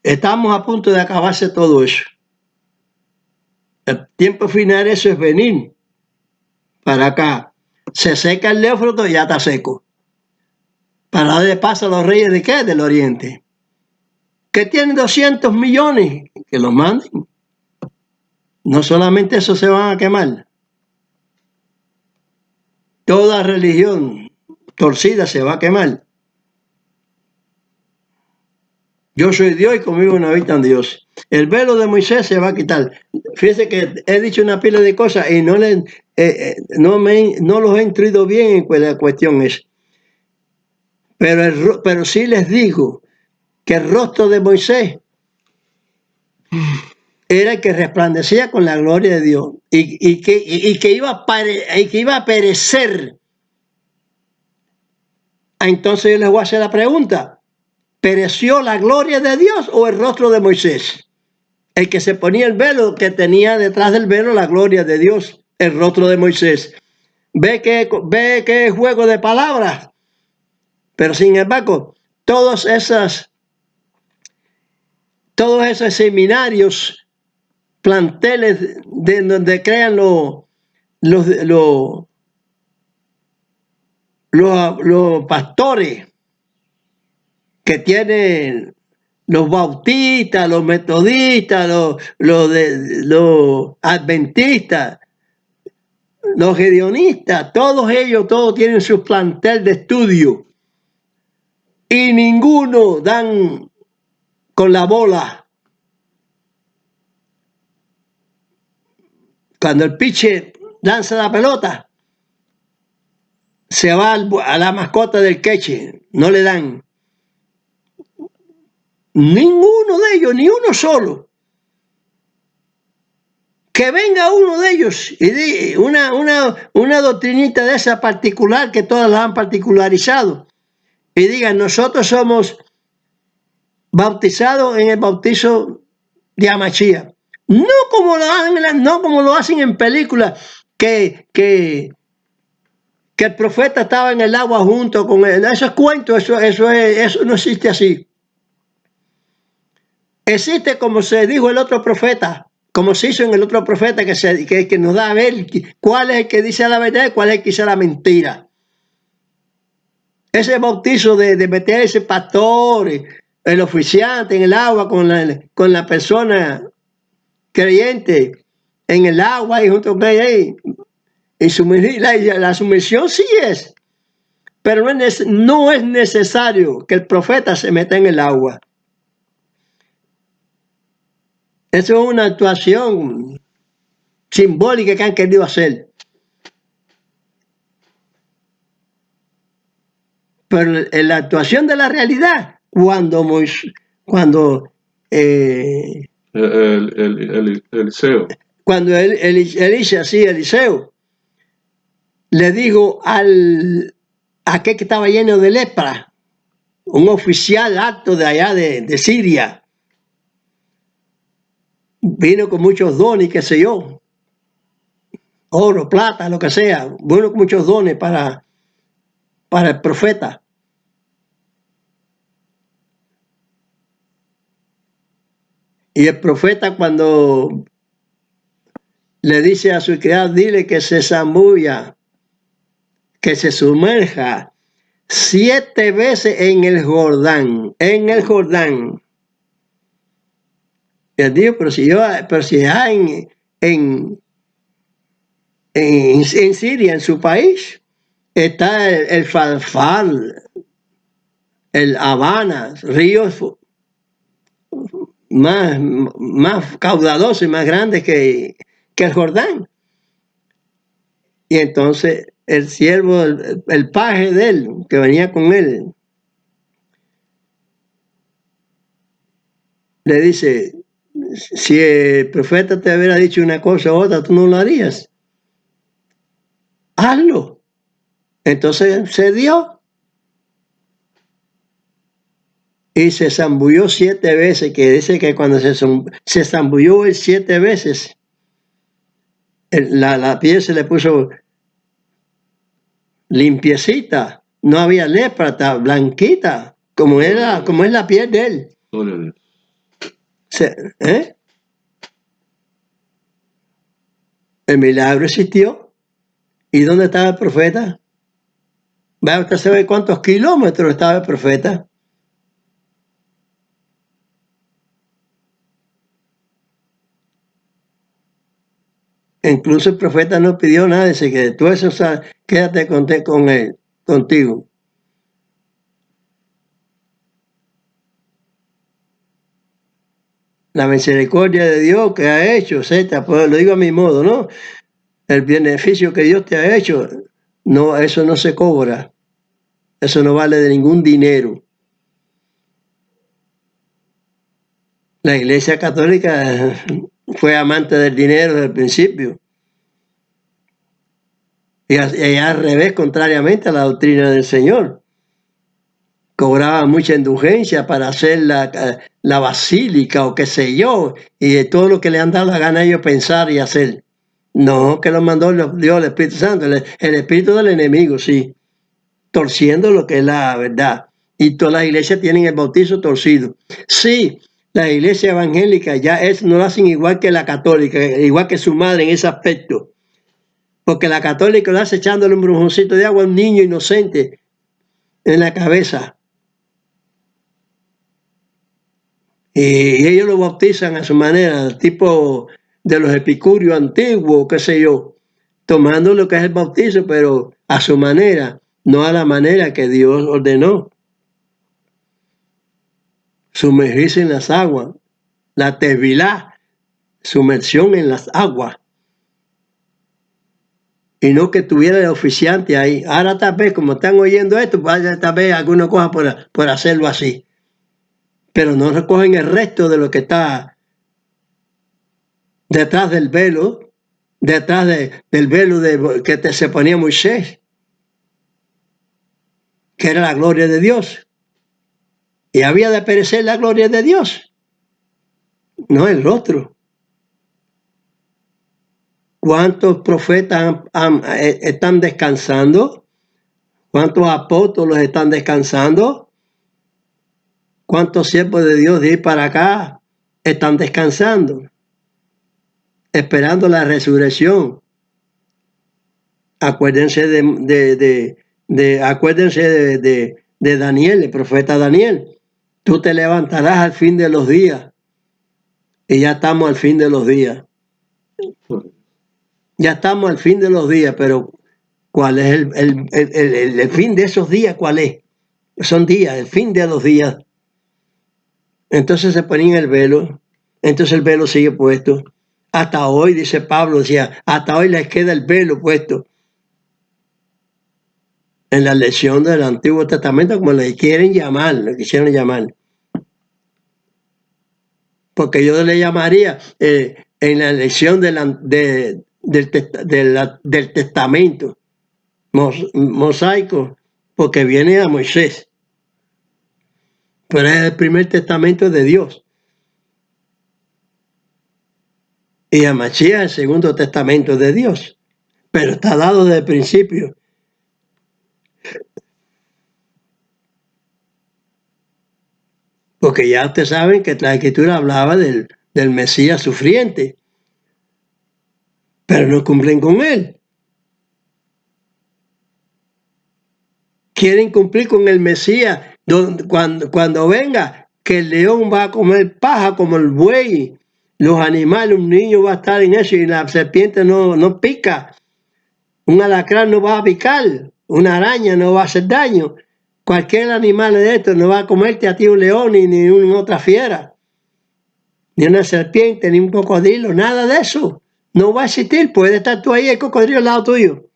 Estamos a punto de acabarse todo eso. El tiempo final eso es venir para acá. Se seca el Éufrates y ya está seco. Para darle paso a los reyes de qué? Del Oriente. Que tienen 200 millones, que los manden. No solamente eso se van a quemar. Toda religión torcida se va a quemar. Yo soy Dios y conmigo no habitan Dios. El velo de Moisés se va a quitar. Fíjese que he dicho una pila de cosas y no los he instruido bien en la cuestión es. Pero sí les digo que el rostro de Moisés era el que resplandecía con la gloria de Dios y que iba a perecer. Entonces yo les voy a hacer la pregunta. ¿Pereció la gloria de Dios o el rostro de Moisés? El que se ponía el velo, que tenía detrás del velo la gloria de Dios, el rostro de Moisés. Ve que juego de palabras. Pero sin embargo, todos esos seminarios, planteles de donde crean los pastores que tienen los bautistas, los metodistas, los adventistas, los gedionistas, todos tienen su plantel de estudio y ninguno dan con la bola. Cuando el pitcher lanza la pelota, se va a la mascota del catcher, no le dan. Ninguno de ellos, ni uno solo. Que venga uno de ellos y diga una doctrinita de esa particular que todas la han particularizado y digan, nosotros somos bautizados en el bautizo de Amachía. No como lo hacen en películas que el profeta estaba en el agua junto con él. Eso es cuento, eso no existe así. Existe como se dijo el otro profeta, como se hizo en el otro profeta que nos da a ver cuál es el que dice la verdad y cuál es el que dice la mentira. Ese bautizo de meterse pastor, el oficiante en el agua con la persona creyente en el agua y junto con ella y la sumersión sí es, pero no es necesario que el profeta se meta en el agua. Eso es una actuación simbólica que han querido hacer. Pero en la actuación de la realidad, cuando Eliseo. Cuando Eliseo le dijo a aquel que estaba lleno de lepra, un oficial alto de allá de Siria, vino con muchos dones, qué sé yo, oro, plata, lo que sea, vino con muchos dones para el profeta. Y el profeta cuando le dice a su criado, dile que se zambulla, que se sumerja 7 veces en el Jordán, Él dijo, pero si ya en Siria, en su país, está el Farfal, el Habana, ríos más caudalosos y más grandes que que el Jordán. Y entonces el siervo, el paje de él, que venía con él, le dice, si el profeta te hubiera dicho una cosa u otra, tú no lo harías. Hazlo. Entonces se dio. Y se zambulló 7 veces, que dice que cuando se zambulló él 7 veces, la piel se le puso limpiecita, no había lepra, estaba blanquita, como es la piel de él. Gloria a Dios. El milagro existió. ¿Y dónde estaba el profeta? Vaya, usted sabe cuántos kilómetros estaba el profeta. Incluso el profeta no pidió nada, dice que tú eso quédate con él, contigo. La misericordia de Dios que ha hecho, pues lo digo a mi modo, ¿no? El beneficio que Dios te ha hecho, no, eso no se cobra. Eso no vale de ningún dinero. La Iglesia Católica fue amante del dinero desde el principio. Y al revés, contrariamente a la doctrina del Señor. Cobraba mucha indulgencia para hacer la basílica o qué sé yo, y de todo lo que le han dado la gana a ellos pensar y hacer. No, que lo mandó Dios, el Espíritu Santo, el espíritu del enemigo, sí, torciendo lo que es la verdad. Y todas las iglesias tienen el bautizo torcido. Sí, la iglesia evangélica ya no lo hacen igual que la católica, igual que su madre en ese aspecto. Porque la católica lo hace echándole un brujoncito de agua a un niño inocente en la cabeza. Y ellos lo bautizan a su manera, tipo de los epicúreos antiguos, qué sé yo, tomando lo que es el bautizo, pero a su manera, no a la manera que Dios ordenó. Sumergirse en las aguas, la tevilá, sumersión en las aguas. Y no que tuviera el oficiante ahí. Ahora tal vez, como están oyendo esto, vaya tal vez alguna cosa por hacerlo así. Pero no recogen el resto de lo que está detrás del velo, detrás del velo que se ponía Moisés, que era la gloria de Dios. Y había de perecer la gloria de Dios, no el rostro. ¿Cuántos profetas están descansando? ¿Cuántos apóstoles están descansando? ¿Cuántos siervos de Dios de ir para acá están descansando? Esperando la resurrección. Acuérdense de Daniel, el profeta Daniel. Tú te levantarás al fin de los días. Y ya estamos al fin de los días. Ya estamos al fin de los días, pero ¿cuál es el fin de esos días? ¿Cuál es? Son días, el fin de los días. Entonces se ponía el velo, entonces el velo sigue puesto. Hasta hoy, dice Pablo, decía, hasta hoy les queda el velo puesto. En la lección del Antiguo Testamento, como le quieren llamar, lo quisieron llamar. Porque yo le llamaría en la lección del Testamento mosaico, porque viene a Moisés. Pero es el primer testamento de Dios. Y a Mashiach el segundo testamento de Dios. Pero está dado desde el principio. Porque ya ustedes saben que la Escritura hablaba del Mesías sufriente. Pero no cumplen con él. Quieren cumplir con el Mesías cuando venga, que el león va a comer paja como el buey, los animales, un niño va a estar en eso y la serpiente no pica, un alacrán no va a picar, una araña no va a hacer daño, cualquier animal de estos no va a comerte a ti un león ni una otra fiera, ni una serpiente, ni un cocodrilo, nada de eso. No va a existir. Puede estar tú ahí, el cocodrilo al lado tuyo.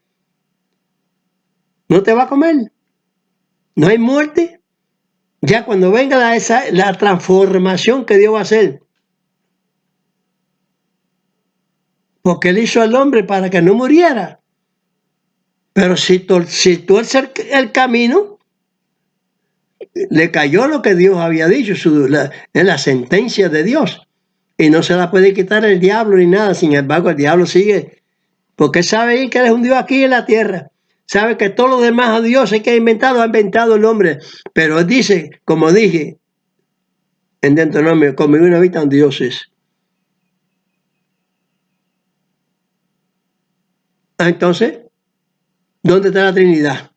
No te va a comer. No hay muerte. Ya cuando venga la transformación que Dios va a hacer. Porque Él hizo al hombre para que no muriera. Pero si torce el camino, le cayó lo que Dios había dicho, es la sentencia de Dios. Y no se la puede quitar el diablo ni nada. Sin embargo, el diablo sigue. Porque sabe que Él es un Dios aquí en la tierra. Sabe que todo lo demás a Dios que ha inventado el hombre. Pero Él dice, como dije en Deuteronomio, conmigo no habitan dioses. Entonces, ¿dónde está la Trinidad?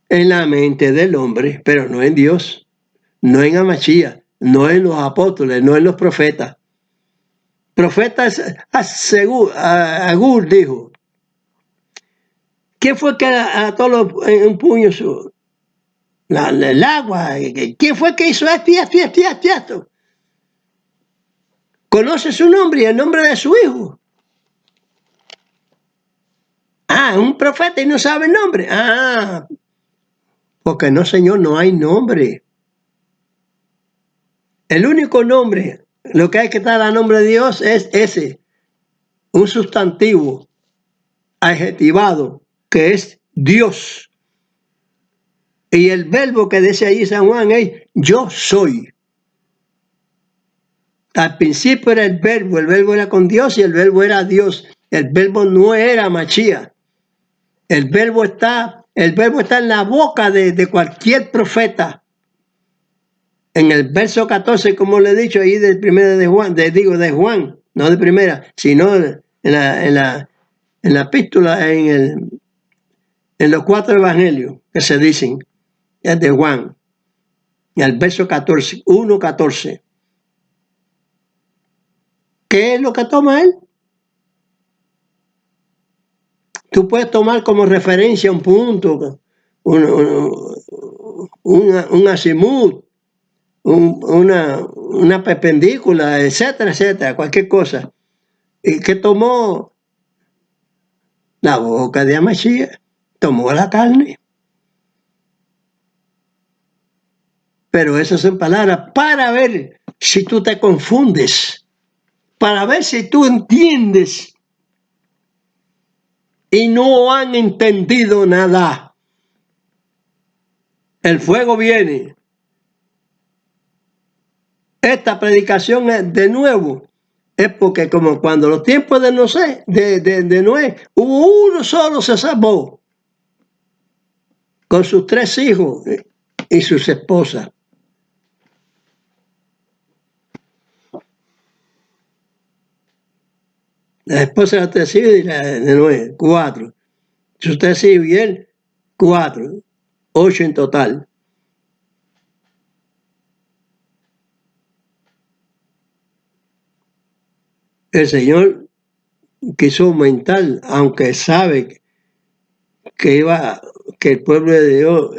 En la mente del hombre, pero no en Dios, no en Amachía, no en los apóstoles, no en los profetas. Profetas, Agur dijo, ¿quién fue que ató en un puño el agua? ¿Quién fue que hizo esto? Conoce su nombre y el nombre de su hijo. Un profeta y no sabe el nombre. Porque no, Señor, no hay nombre. El único nombre, lo que hay que dar a nombre de Dios es ese, un sustantivo adjetivado, que es Dios. Y el verbo que dice ahí San Juan es yo soy. Al principio era el verbo era con Dios y el verbo era Dios. El verbo no era Machía. El verbo está en la boca de cualquier profeta. En el verso 14, como le he dicho ahí del primero de Juan, de Juan, no de primera, sino en la epístola, en los 4 evangelios que se dicen, es de Juan, en el verso 14, 1:14. ¿Qué es lo que toma él? Tú puedes tomar como referencia un punto, un azimut, una perpendícula, etcétera, cualquier cosa. ¿Y qué tomó? La boca de Amachía, tomó la carne. Pero esas son palabras para ver si tú te confundes, para ver si tú entiendes. Y no han entendido nada. El fuego viene. Esta predicación es de nuevo. Es porque como cuando los tiempos de Noé, hubo uno solo se salvó. Con sus 3 hijos y sus esposas. La esposa de los 3 hijos y la de Noé, 4. Sus 3 hijos y él, 4. 8 en total. El Señor quiso aumentar, aunque sabe que el pueblo de Dios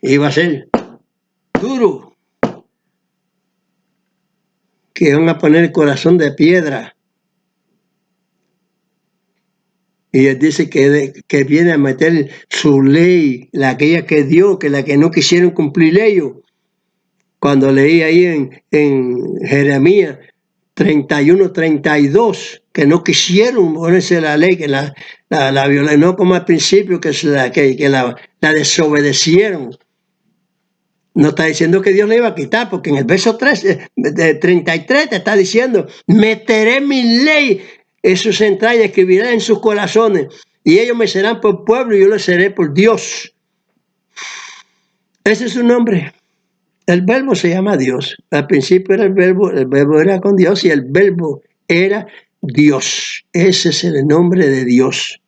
iba a ser duro, que iban a poner el corazón de piedra. Y Él dice que viene a meter su ley, aquella que dio, que la que no quisieron cumplir ellos. Cuando leí ahí en Jeremías 31-32, que no quisieron ponerse la ley, que la violaron, no como al principio, que la desobedecieron. No está diciendo que Dios le iba a quitar, porque en el verso 33 te está diciendo, meteré mi ley en sus entrañas, escribiré en sus corazones, y ellos me serán por pueblo y yo les seré por Dios. Ese es su nombre. El verbo se llama Dios. Al principio era el verbo era con Dios y el verbo era Dios. Ese es el nombre de Dios.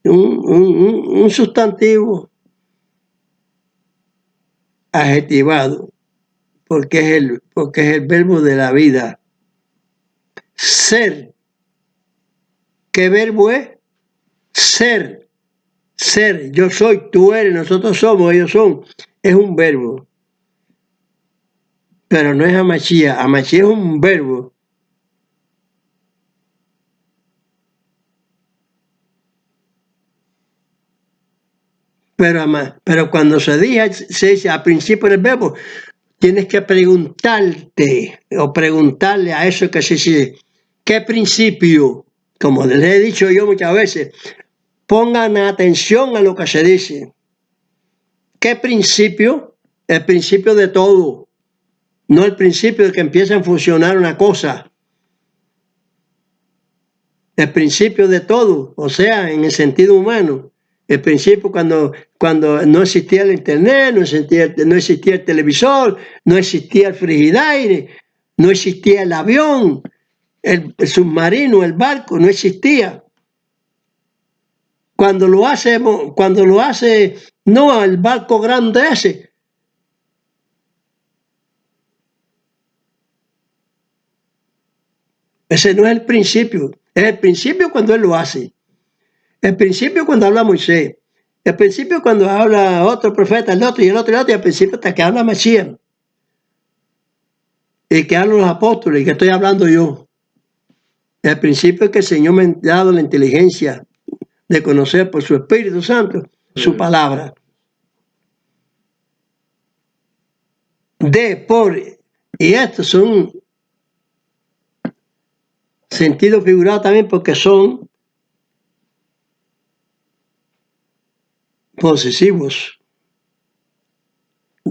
Un sustantivo adjetivado, porque es el verbo de la vida. Ser. ¿Qué verbo es? Ser. Ser. Yo soy, tú eres, nosotros somos, ellos son. Es un verbo. Pero no es Amachía. Amachía es un verbo Pero cuando se dice al principio del verbo, tienes que preguntarte o preguntarle a eso que se dice, ¿qué principio? Como les he dicho yo muchas veces, pongan atención a lo que se dice. ¿Qué principio? El principio de todo, no el principio de que empieza a funcionar una cosa. El principio de todo, o sea, en el sentido humano. El principio cuando no existía el internet, no existía el televisor, no existía el frigidaire, no existía el avión, el submarino, el barco, no existía. Cuando lo hace no el barco grande ese. Ese no es el principio. Es el principio cuando él lo hace. El principio cuando habla Moisés. El principio cuando habla otro profeta, el otro y el otro y el otro, y al principio hasta que habla Mesías. Y que hablan los apóstoles, y que estoy hablando yo. El principio es que el Señor me ha dado la inteligencia de conocer por su Espíritu Santo su palabra. Y estos son sentidos figurados también porque son posesivos.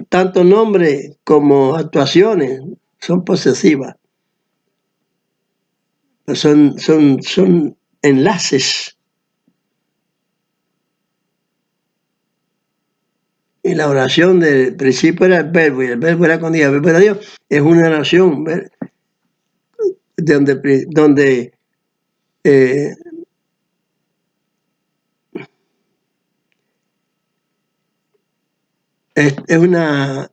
Tanto nombres como actuaciones son posesivas. Son enlaces. Y la oración del principio era el verbo, y el verbo era con Dios. El verbo era Dios. Es una oración donde es una,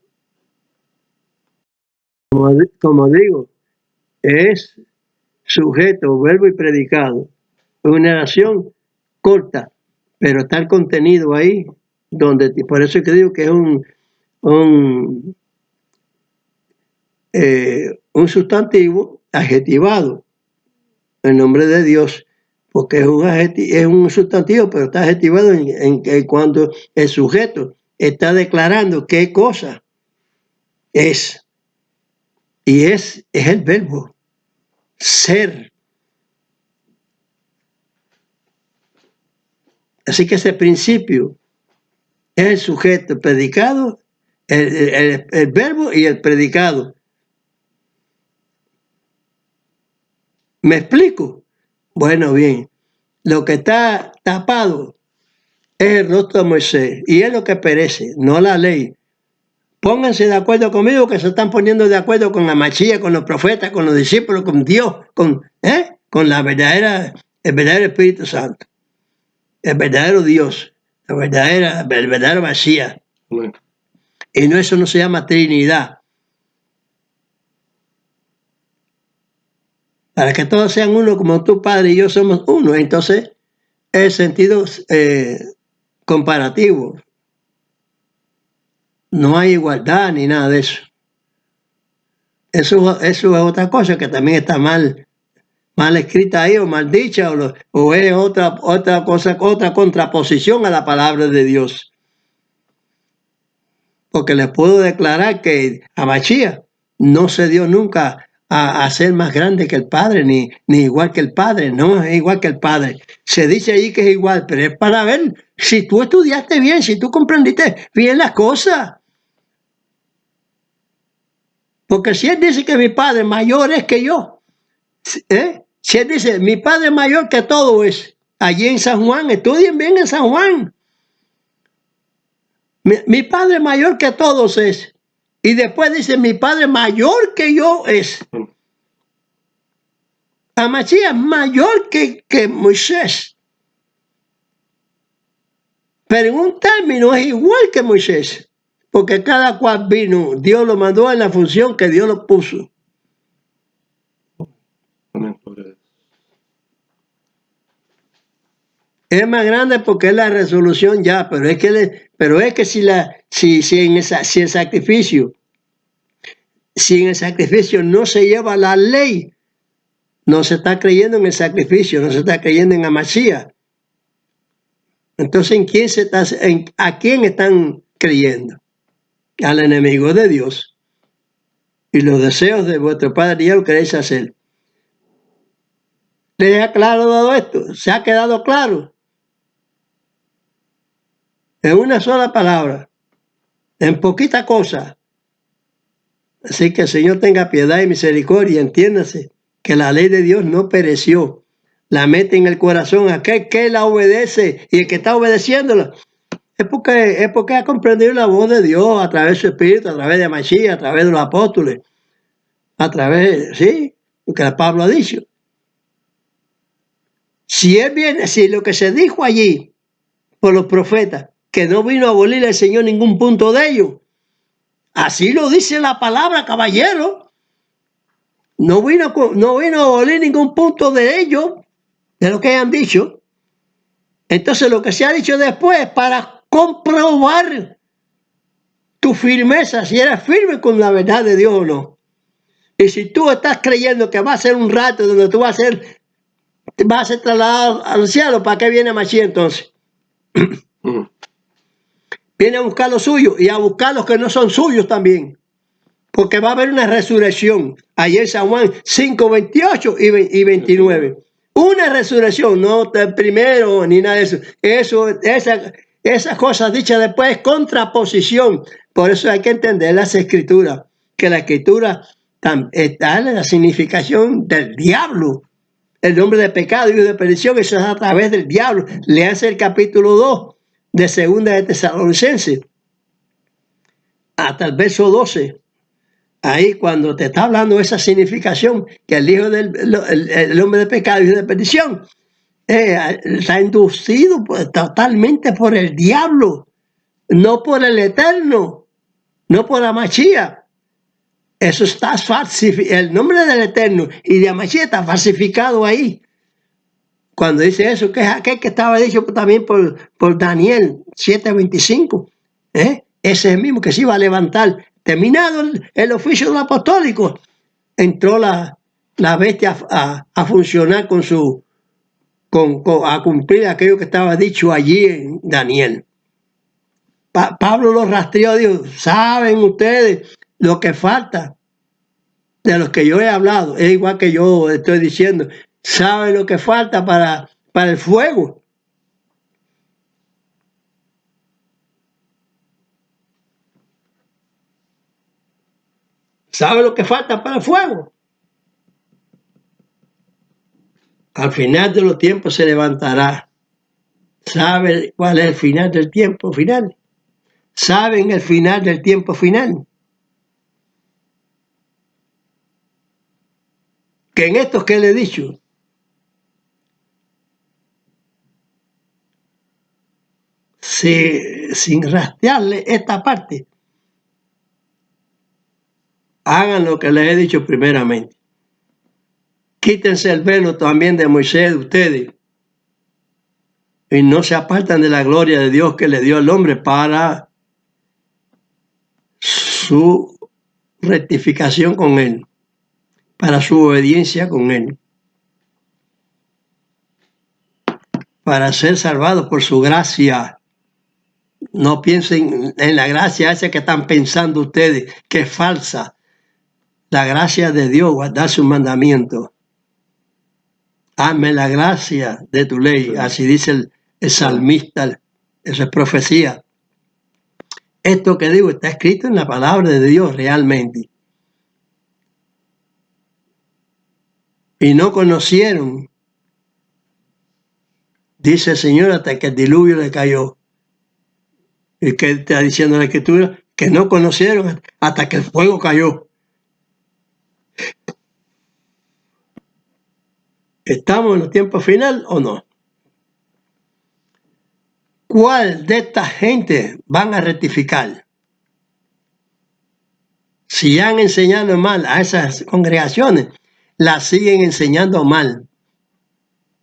como digo, es sujeto, verbo y predicado. Es una oración corta, pero está el contenido ahí, por eso es que digo que es un sustantivo adjetivado, en nombre de Dios, porque es un sustantivo, pero está adjetivado en cuando el sujeto está declarando qué cosa es. Y es el verbo, ser. Así que ese principio es el sujeto, el predicado, el verbo y el predicado. ¿Me explico? Bueno, bien. Lo que está tapado es el rostro de Moisés y es lo que perece, no la ley. Pónganse de acuerdo conmigo que se están poniendo de acuerdo con la Machía, con los profetas, con los discípulos, con Dios, con el verdadero Espíritu Santo, el verdadero Dios, el verdadero Machía. Bueno. Y eso no se llama Trinidad. Para que todos sean uno como tu Padre y yo somos uno. Entonces, el sentido comparativo. No hay igualdad ni nada de eso. Eso es otra cosa que también está mal escrita ahí o mal dicha o es otra cosa, otra contraposición a la palabra de Dios. Porque les puedo declarar que a Machía no se dio nunca a ser más grande que el Padre, ni igual que el Padre, no es igual que el Padre. Se dice ahí que es igual, pero es para ver si tú estudiaste bien, si tú comprendiste bien las cosas. Porque si él dice que mi Padre mayor es que yo, si él dice mi Padre mayor que todo es, allí en San Juan, estudien bien en San Juan. Mi Padre mayor que todos es. Y después dice, mi Padre mayor que yo es. Amachías mayor que Moisés. Pero en un término es igual que Moisés. Porque cada cual vino, Dios lo mandó en la función que Dios lo puso. Es más grande porque es la resolución ya, pero es que si en el sacrificio no se lleva la ley, no se está creyendo en el sacrificio, no se está creyendo en Amachía. Entonces, ¿a quién están creyendo? Al enemigo de Dios. Y los deseos de vuestro padre ya lo queréis hacer. ¿Les ha dado esto? ¿Se ha quedado claro? En una sola palabra, en poquita cosa. Así que el Señor tenga piedad y misericordia, entiéndase que la ley de Dios no pereció. La mete en el corazón aquel que la obedece, y el que está obedeciéndola es porque ha comprendido la voz de Dios a través de su Espíritu, a través de Mashiach, a través de los apóstoles, a través, sí, lo que Pablo ha dicho. Si él viene, si lo que se dijo allí por los profetas, que no vino a abolir el Señor ningún punto de ello, así lo dice la palabra, caballero. No vino a abolir ningún punto de ello, de lo que hayan dicho. Entonces lo que se ha dicho después es para comprobar tu firmeza, si eres firme con la verdad de Dios o no. Y si tú estás creyendo que va a ser un rato donde tú vas a ser trasladado al cielo, ¿para qué viene Mashiach entonces? Viene a buscar lo suyo y a buscar los que no son suyos también. Porque va a haber una resurrección. Allí en San Juan 5, 28 y 29. Una resurrección, no el primero ni nada de eso. Esas cosas dichas después es contraposición. Por eso hay que entender las escrituras. Que la escritura está en la significación del diablo. El nombre de pecado y de perdición, eso es a través del diablo. Léanse el capítulo 2 de Segunda de Tesalonicenses hasta el verso 12. Ahí cuando te está hablando esa significación, que el hijo el hombre de pecado y de perdición, está inducido totalmente por el diablo, no por el Eterno, no por la Mashiach. Eso está falsificado, el nombre del Eterno y de Mashiach está falsificado ahí. Cuando dice eso, que es aquel que estaba dicho también por Daniel 7:25, ese es el mismo que se iba a levantar. Terminado el oficio del apostólico, entró la bestia a funcionar a cumplir aquello que estaba dicho allí en Daniel. Pablo lo rastreó, dijo, ¿saben ustedes lo que falta? De los que yo he hablado, es igual que yo estoy diciendo, ¿saben lo que falta para el fuego? ¿Sabe lo que falta para el fuego? Al final de los tiempos se levantará. ¿Sabe cuál es el final del tiempo final? ¿Saben el final del tiempo final? Que en estos que le he dicho, sin rastrearle esta parte, hagan lo que les he dicho primeramente. Quítense el velo también de Moisés de ustedes y no se apartan de la gloria de Dios que le dio al hombre para su rectificación con él, para su obediencia con él, para ser salvados por su gracia. No piensen en la gracia esa que están pensando ustedes, que es falsa. La gracia de Dios, guardar sus mandamientos. Hazme la gracia de tu ley, así dice el salmista, eso es profecía. Esto que digo está escrito en la palabra de Dios realmente. Y no conocieron, dice el Señor, hasta que el diluvio le cayó. ¿Y qué está diciendo la Escritura? Que no conocieron hasta que el fuego cayó. ¿Estamos en los tiempos final o no? ¿Cuál de esta gente van a rectificar? Si han enseñado mal a esas congregaciones, las siguen enseñando mal.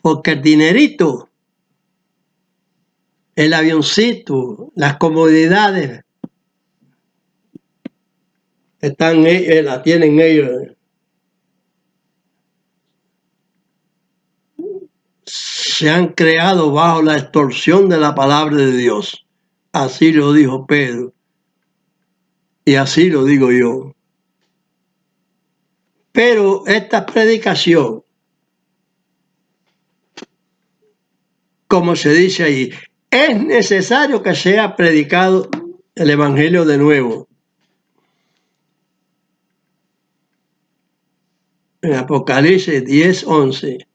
Porque el dinerito, el avioncito, las comodidades, la tienen ellos. se han creado bajo la extorsión de la palabra de Dios. Así lo dijo Pedro. Y así lo digo yo. Pero esta predicación, como se dice ahí, es necesario que sea predicado el Evangelio de nuevo. En Apocalipsis 10:11.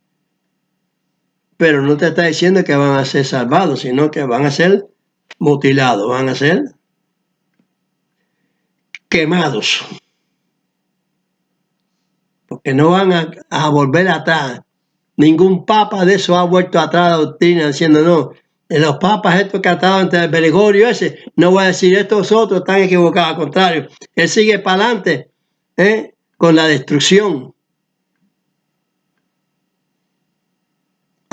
Pero no te está diciendo que van a ser salvados, sino que van a ser mutilados, van a ser quemados. Porque no van a volver atrás. Ningún papa de eso ha vuelto atrás a la doctrina diciendo no. Los papas estos que han estado entre el Gregorio ese, no voy a decir estos otros están equivocados, al contrario. Él sigue para adelante con la destrucción.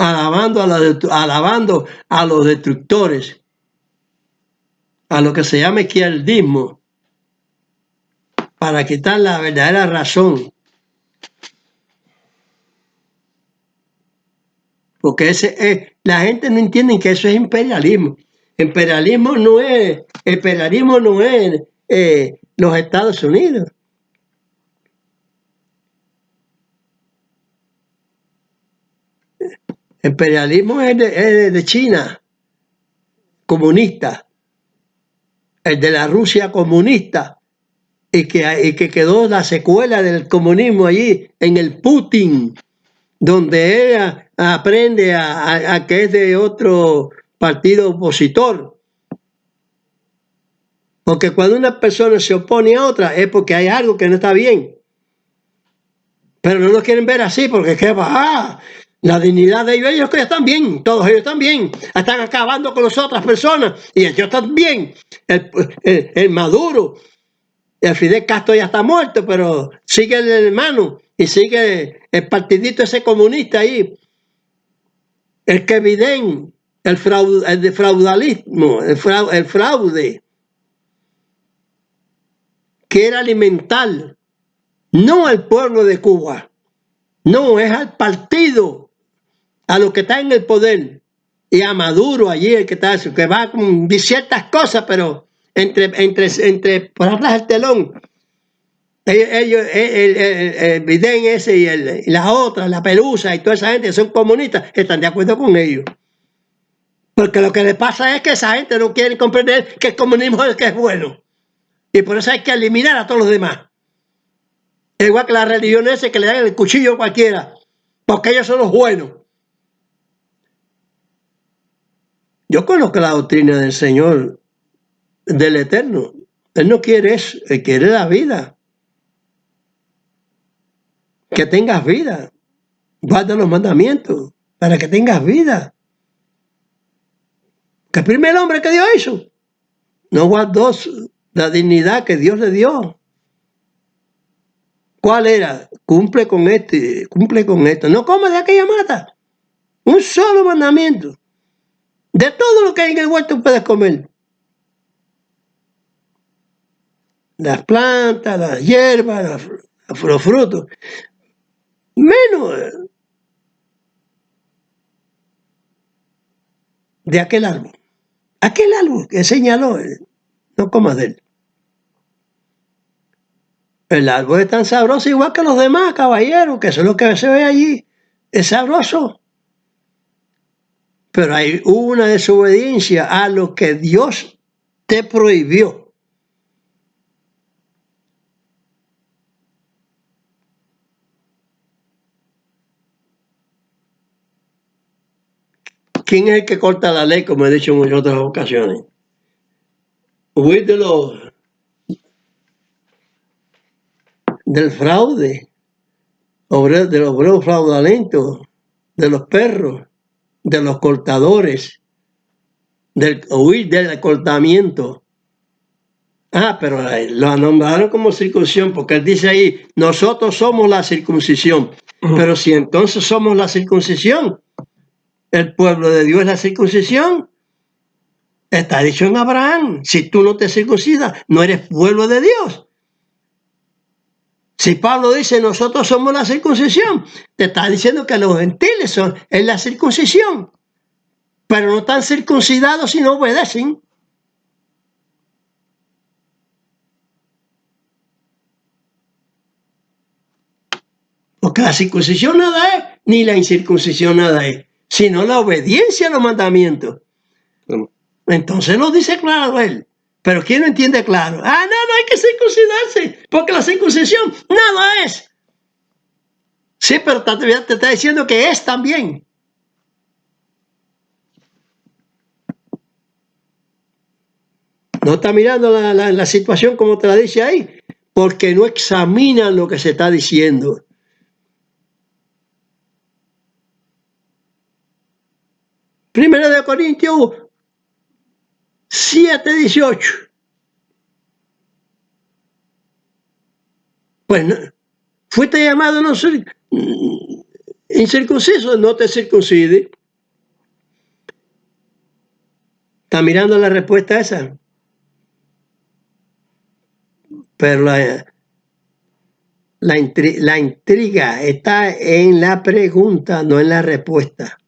Alabando a los destructores, a lo que se llama izquierdismo, para quitar la verdadera razón. Porque la gente no entiende que eso es imperialismo. Imperialismo no es los Estados Unidos. Imperialismo es de China, comunista, el de la Rusia comunista, y que quedó la secuela del comunismo allí en el Putin, donde él aprende a que es de otro partido opositor. Porque cuando una persona se opone a otra es porque hay algo que no está bien. Pero no lo quieren ver así porque ¿qué va? La dignidad de ellos que están bien, todos ellos están bien, están acabando con las otras personas y ellos están bien. El Maduro, el Fidel Castro ya está muerto, pero sigue el hermano y sigue el partidito ese comunista ahí. El que Biden, el fraudalismo, el fraude, quiere alimentar no al pueblo de Cuba, no, es al partido, a los que están en el poder, y a Maduro allí, el que está, que va con ciertas cosas, pero entre por atrás del telón. Ellos, el Biden ese y las otras, la Pelusa y toda esa gente que son comunistas, están de acuerdo con ellos. Porque lo que le pasa es que esa gente no quiere comprender que el comunismo es el que es bueno. Y por eso hay que eliminar a todos los demás. Igual que la religión ese que le dan el cuchillo a cualquiera. Porque ellos son los buenos. Yo conozco la doctrina del Señor, del Eterno. Él no quiere eso, Él quiere la vida. Que tengas vida. Guarda los mandamientos para que tengas vida. Que el primer hombre que Dios hizo no guardó la dignidad que Dios le dio. ¿Cuál era? Cumple con esto. No comas de aquella mata. Un solo mandamiento. De todo lo que hay en el huerto puedes comer. Las plantas, las hierbas, los frutos. Menos de aquel árbol. Aquel árbol que señaló, no comas de él. El árbol es tan sabroso igual que los demás, caballeros, que eso es lo que se ve allí. Es sabroso. Pero hay una desobediencia a lo que Dios te prohibió. ¿Quién es el que corta la ley, como he dicho en muchas otras ocasiones? Huir del fraude, de los obreros fraudulentos, de los perros, de los cortadores, huir del acortamiento. Pero lo nombraron como circuncisión, porque él dice ahí, nosotros somos la circuncisión. Pero si entonces somos la circuncisión, el pueblo de Dios es la circuncisión. Está dicho en Abraham, si tú no te circuncidas, no eres pueblo de Dios. Si Pablo dice nosotros somos la circuncisión, te está diciendo que los gentiles es la circuncisión, pero no están circuncidados si no obedecen. Porque la circuncisión nada es, ni la incircuncisión nada es, sino la obediencia a los mandamientos. Entonces lo dice claro él. Pero ¿quién lo entiende claro? No hay que circuncidarse, porque la circuncisión nada es. Sí, pero te está diciendo que es también. No está mirando la situación como te la dice ahí, porque no examinan lo que se está diciendo. Primera de Corintios 7:18. Pues no, fuiste llamado no ser incircunciso, no te circuncide. ¿Está mirando la respuesta esa? Pero la intriga está en la pregunta, no en la respuesta.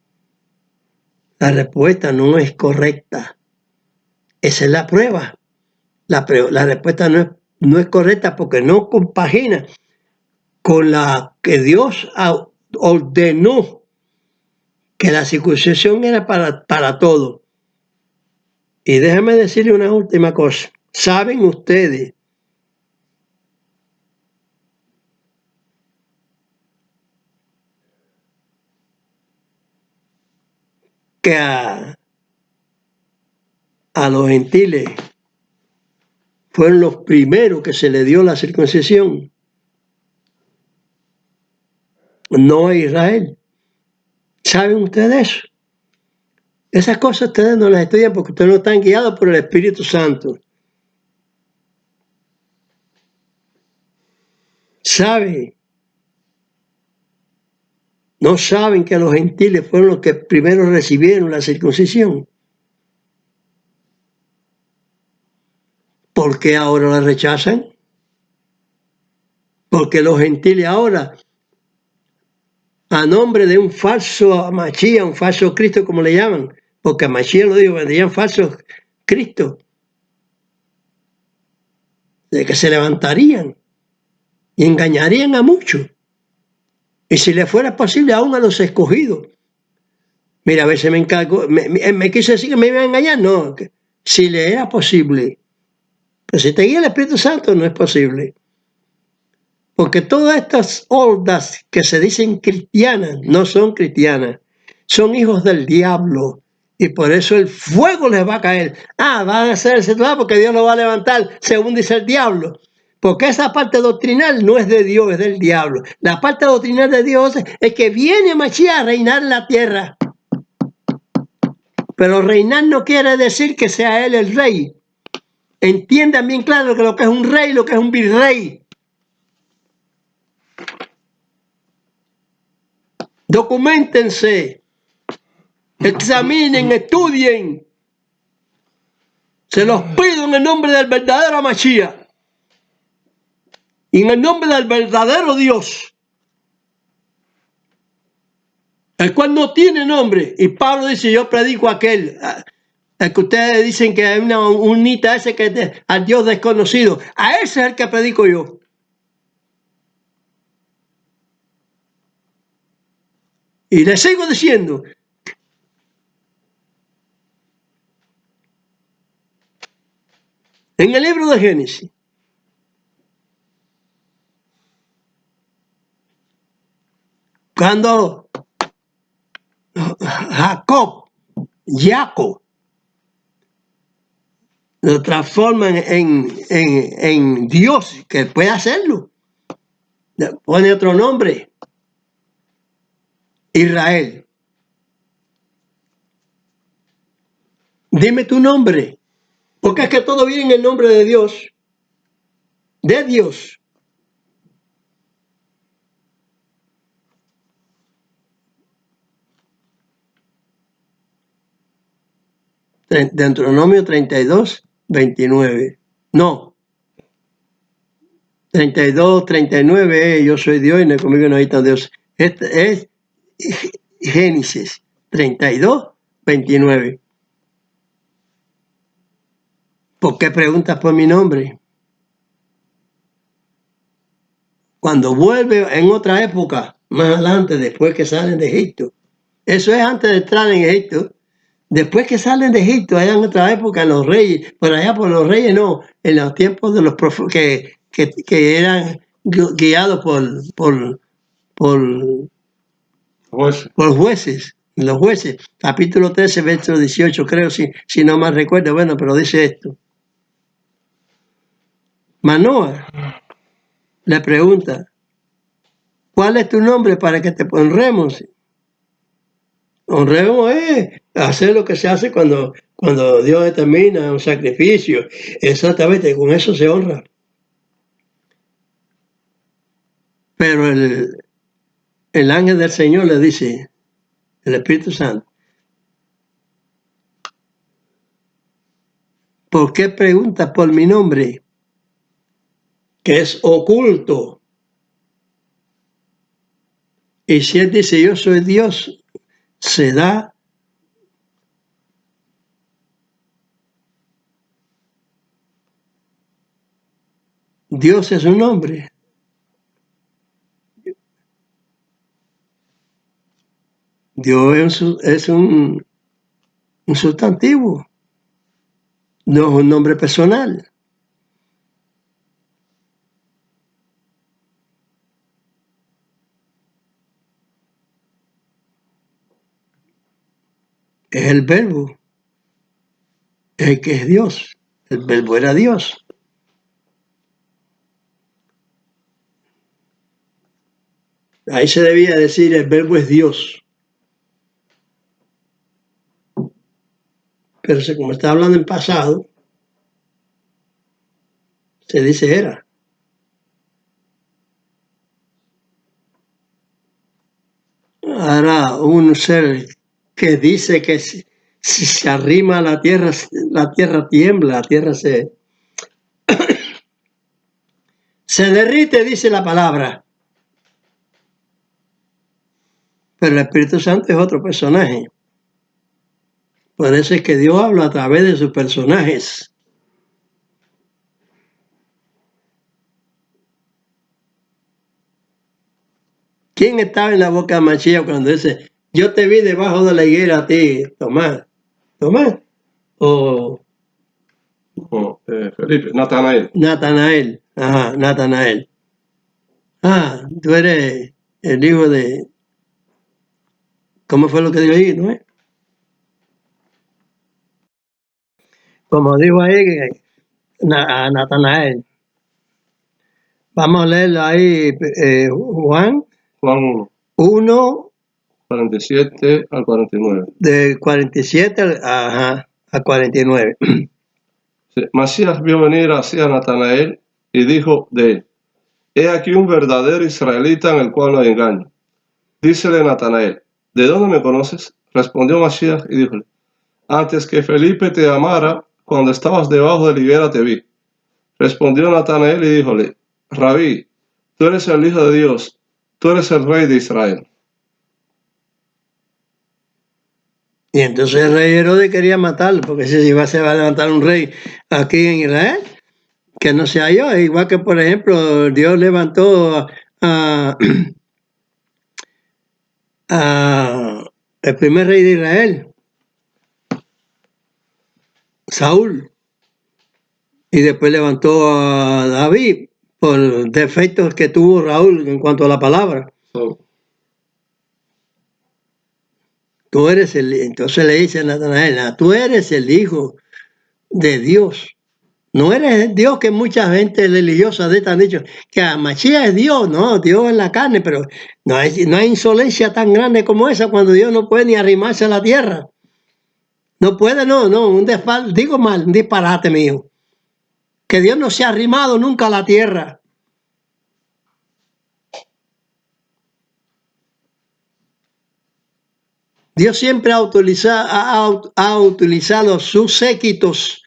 La respuesta no es correcta. Esa es la prueba. La respuesta no es correcta porque no compagina con la que Dios ordenó que la circuncisión era para todo. Y déjame decirle una última cosa. ¿Saben ustedes que a los gentiles fueron los primeros que se le dio la circuncisión? No a Israel. ¿Saben ustedes eso? Esas cosas ustedes no las estudian porque ustedes no están guiados por el Espíritu Santo. ¿Saben? No saben que los gentiles fueron los que primero recibieron la circuncisión. ¿Por qué ahora la rechazan? Porque los gentiles ahora, a nombre de un falso Mashiach, un falso Cristo, como le llaman, porque a Mashiach lo digo, vendrían falsos Cristos, de que se levantarían y engañarían a muchos. Y si le fuera posible, aún a los escogidos. Mira, a veces me encargo, me quiso decir que me iba a engañar, no, si le era posible. Pero si te guía el Espíritu Santo, no es posible. Porque todas estas hordas que se dicen cristianas, no son cristianas, son hijos del diablo. Y por eso el fuego les va a caer. Van a ser el celular porque Dios lo va a levantar, según dice el diablo. Porque esa parte doctrinal no es de Dios, es del diablo. La parte doctrinal de Dios es que viene Mashiach a reinar en la tierra. Pero reinar no quiere decir que sea él el rey. Entiendan bien claro que lo que es un rey, lo que es un virrey. Documentense, examinen, estudien. Se los pido en el nombre del verdadero Mashiach y en el nombre del verdadero Dios, el cual no tiene nombre. Y Pablo dice, yo predico aquel, el que ustedes dicen que es un nita ese que es al Dios desconocido. A ese es el que predico yo. Y le sigo diciendo, en el libro de Génesis, cuando Jacob lo transforman en Dios, que puede hacerlo, le pone otro nombre, Israel. Dime tu nombre, porque es que todo viene en el nombre de Dios. De Dios. Deuteronomio 32, 29. No. 32, 39, yo soy Dios y no conmigo no hay tan Dios. Este es Génesis 32, 29. ¿Por qué preguntas por mi nombre? Cuando vuelve en otra época, más adelante, después que salen de Egipto. Eso es antes de entrar en Egipto. Después que salen de Egipto, allá en otra época, los reyes, por allá por los reyes no, en los tiempos de los que eran guiados por jueces, los jueces. Capítulo 13, verso 18, creo, si no mal recuerdo, bueno, pero dice esto. Manoah le pregunta, ¿cuál es tu nombre para que te honremos? Honremos es hacer lo que se hace cuando Dios determina un sacrificio. Exactamente, con eso se honra. Pero el ángel del Señor le dice, el Espíritu Santo, ¿por qué preguntas por mi nombre? Que es oculto. Y si él dice, yo soy Dios, se da. Dios es un nombre. Dios es un sustantivo, no es un nombre personal. Es el verbo, es el que es Dios. El verbo era Dios. Ahí se debía decir, el verbo es Dios. Pero como está hablando en pasado, se dice era. Ahora, un ser que dice que si se arrima a la tierra tiembla, la tierra se derrite, dice la palabra. Pero el Espíritu Santo es otro personaje. Por eso es que Dios habla a través de sus personajes. ¿Quién estaba en la boca de Mashiach cuando dice, yo te vi debajo de la higuera a ti, Tomás? ¿Tomás? O Felipe, Natanael. Natanael. Ajá, Natanael. Ah, tú eres el hijo de... ¿Cómo fue lo que dijo ahí, no es? Como dijo ahí a Natanael. Vamos a leerlo ahí, Juan. Juan 1. 47 al 49. Del 47 a 49. Masías vio venir hacia Natanael y dijo de él, he aquí un verdadero israelita en el cual no hay engaño. Dícele Natanael, ¿de dónde me conoces? Respondió Masías y díjole, antes que Felipe te amara, cuando estabas debajo de la higuera te vi. Respondió Natanael y díjole, Rabí, tú eres el Hijo de Dios, tú eres el Rey de Israel. Y entonces el rey Herodes quería matarlo, porque si se va a levantar un rey aquí en Israel, que no sea yo, igual que por ejemplo Dios levantó a el primer rey de Israel, Saúl, y después levantó a David por defectos que tuvo Raúl en cuanto a la palabra. Tú eres entonces le dice a Natanael, tú eres el Hijo de Dios. No eres Dios que mucha gente religiosa de esta han dicho que Mashiach es Dios, no, Dios es la carne, pero no hay insolencia tan grande como esa cuando Dios no puede ni arrimarse a la tierra. No puede, no, digo mal, un disparate mío. Que Dios no se ha arrimado nunca a la tierra. Dios siempre ha utilizado sus séquitos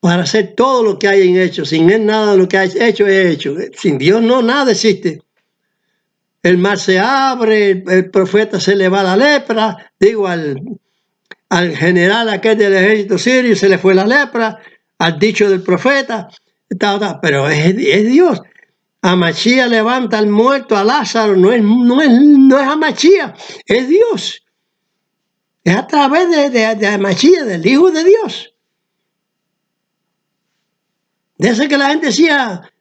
para hacer todo lo que hay en hecho. Sin él nada de lo que hay hecho es hecho. Sin Dios no, nada existe. El mar se abre, el profeta se le va la lepra, digo, al general aquel del ejército sirio se le fue la lepra, al dicho del profeta, pero es Dios. A Machía levanta al muerto, a Lázaro, no es a Machía, es Dios. Es a través de Machía, del Hijo de Dios. De ese que la gente decía,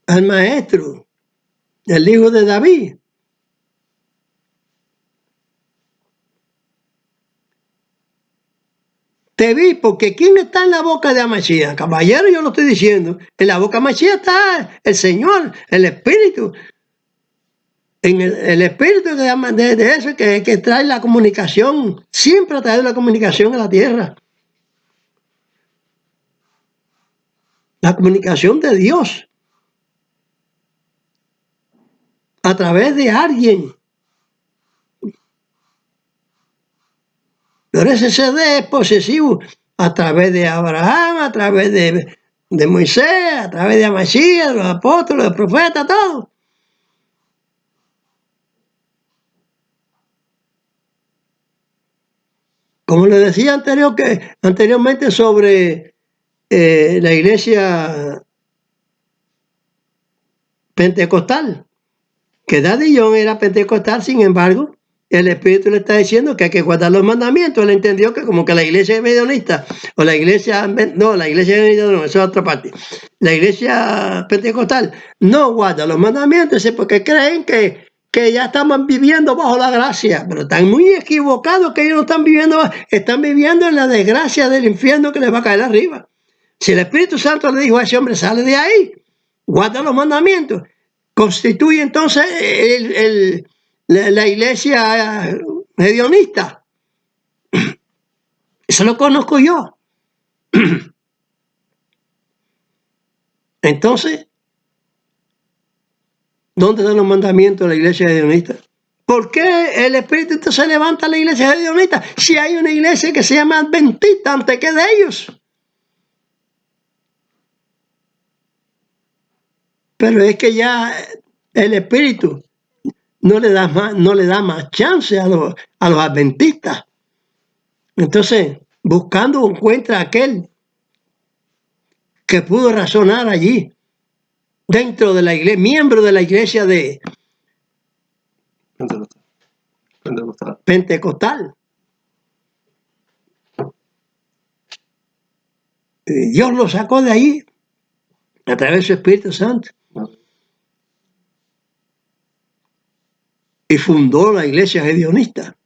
al maestro, el hijo de David. Te vi, porque ¿quién está en la boca de Amachía? Caballero, yo lo estoy diciendo. En la boca de Amachía está el Señor, el Espíritu. En el Espíritu de eso que trae la comunicación, siempre ha traído la comunicación a la tierra. La comunicación de Dios. A través de alguien. Pero ese CD es posesivo a través de Abraham, a través de Moisés, a través de Amachía, de los apóstoles, de los profetas, todo. Como le decía anteriormente sobre la iglesia pentecostal, que Daddy John era pentecostal, sin embargo, el Espíritu le está diciendo que hay que guardar los mandamientos. Él entendió que como que la iglesia medionista, o la iglesia, no, la iglesia medionista no, eso es otra parte. La iglesia pentecostal no guarda los mandamientos porque creen que ya estamos viviendo bajo la gracia, pero están muy equivocados, que ellos no están viviendo en la desgracia del infierno que les va a caer arriba. Si el Espíritu Santo le dijo a ese hombre, sale de ahí, guarda los mandamientos, constituye entonces la iglesia hedionista. Eso lo conozco yo. Entonces, ¿dónde están los mandamientos de la iglesia hedionista? ¿Por qué el Espíritu entonces levanta a la iglesia hedionista si hay una iglesia que se llama adventista antes que de ellos? Pero es que ya el Espíritu no le da más chance a los adventistas. Entonces, buscando encuentra aquel que pudo razonar allí, dentro de la iglesia, miembro de la iglesia de pentecostal. Dios lo sacó de ahí a través de su Espíritu Santo. Y fundó la iglesia hedionista.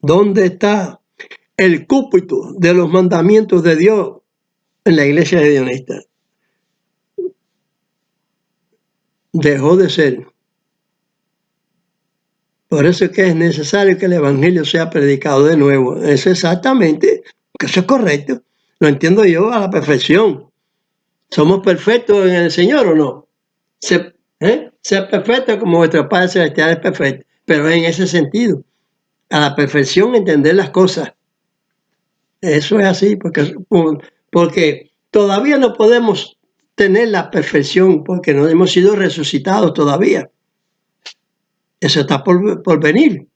¿Dónde está el cúpito de los mandamientos de Dios en la iglesia hedionista? Dejó de ser. Por eso es que es necesario que el evangelio sea predicado de nuevo. Eso exactamente, que eso es correcto. Lo entiendo yo a la perfección. ¿Somos perfectos en el Señor o no? Ser perfecto como vuestro Padre Celestial es perfecto. Pero en ese sentido, a la perfección entender las cosas. Eso es así, porque todavía no podemos tener la perfección, porque no hemos sido resucitados todavía. Eso está por venir.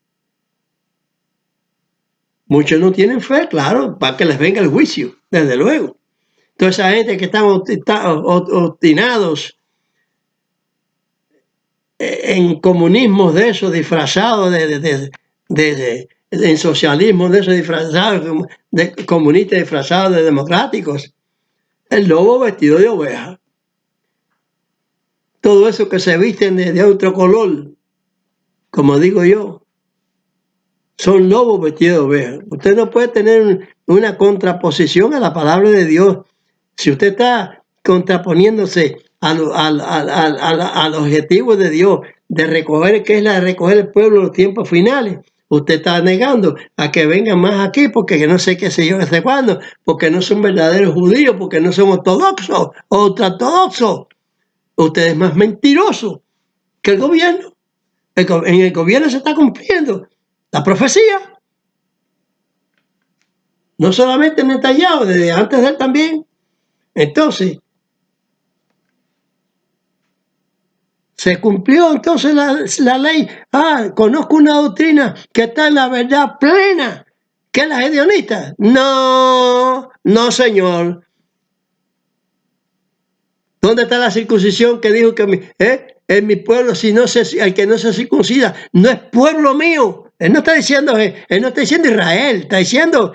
Muchos no tienen fe, claro, para que les venga el juicio, desde luego. Toda esa gente que están obstinados en comunismos de eso, disfrazados en socialismo de eso, disfrazados de comunistas, disfrazados de democráticos. El lobo vestido de oveja. Todo eso que se visten de otro color, como digo yo, son lobos vestidos de oveja. Usted no puede tener una contraposición a la palabra de Dios. Si usted está contraponiéndose al objetivo de Dios de recoger, que es la de recoger el pueblo en los tiempos finales, usted está negando a que vengan más aquí porque no sé qué sé yo, desde cuándo, porque no son verdaderos judíos, porque no son ortodoxos o ultraortodoxos. Usted es más mentiroso. que el gobierno. En el gobierno se está cumpliendo la profecía. No solamente en Netanyahu, desde antes de él también. Entonces, se cumplió entonces la ley. Conozco una doctrina que está en la verdad plena, que es la hedionista. No, no, señor. ¿Dónde está la circuncisión que dijo que en mi pueblo, si no el que no se circuncida, no es pueblo mío? Él no está diciendo Israel, está diciendo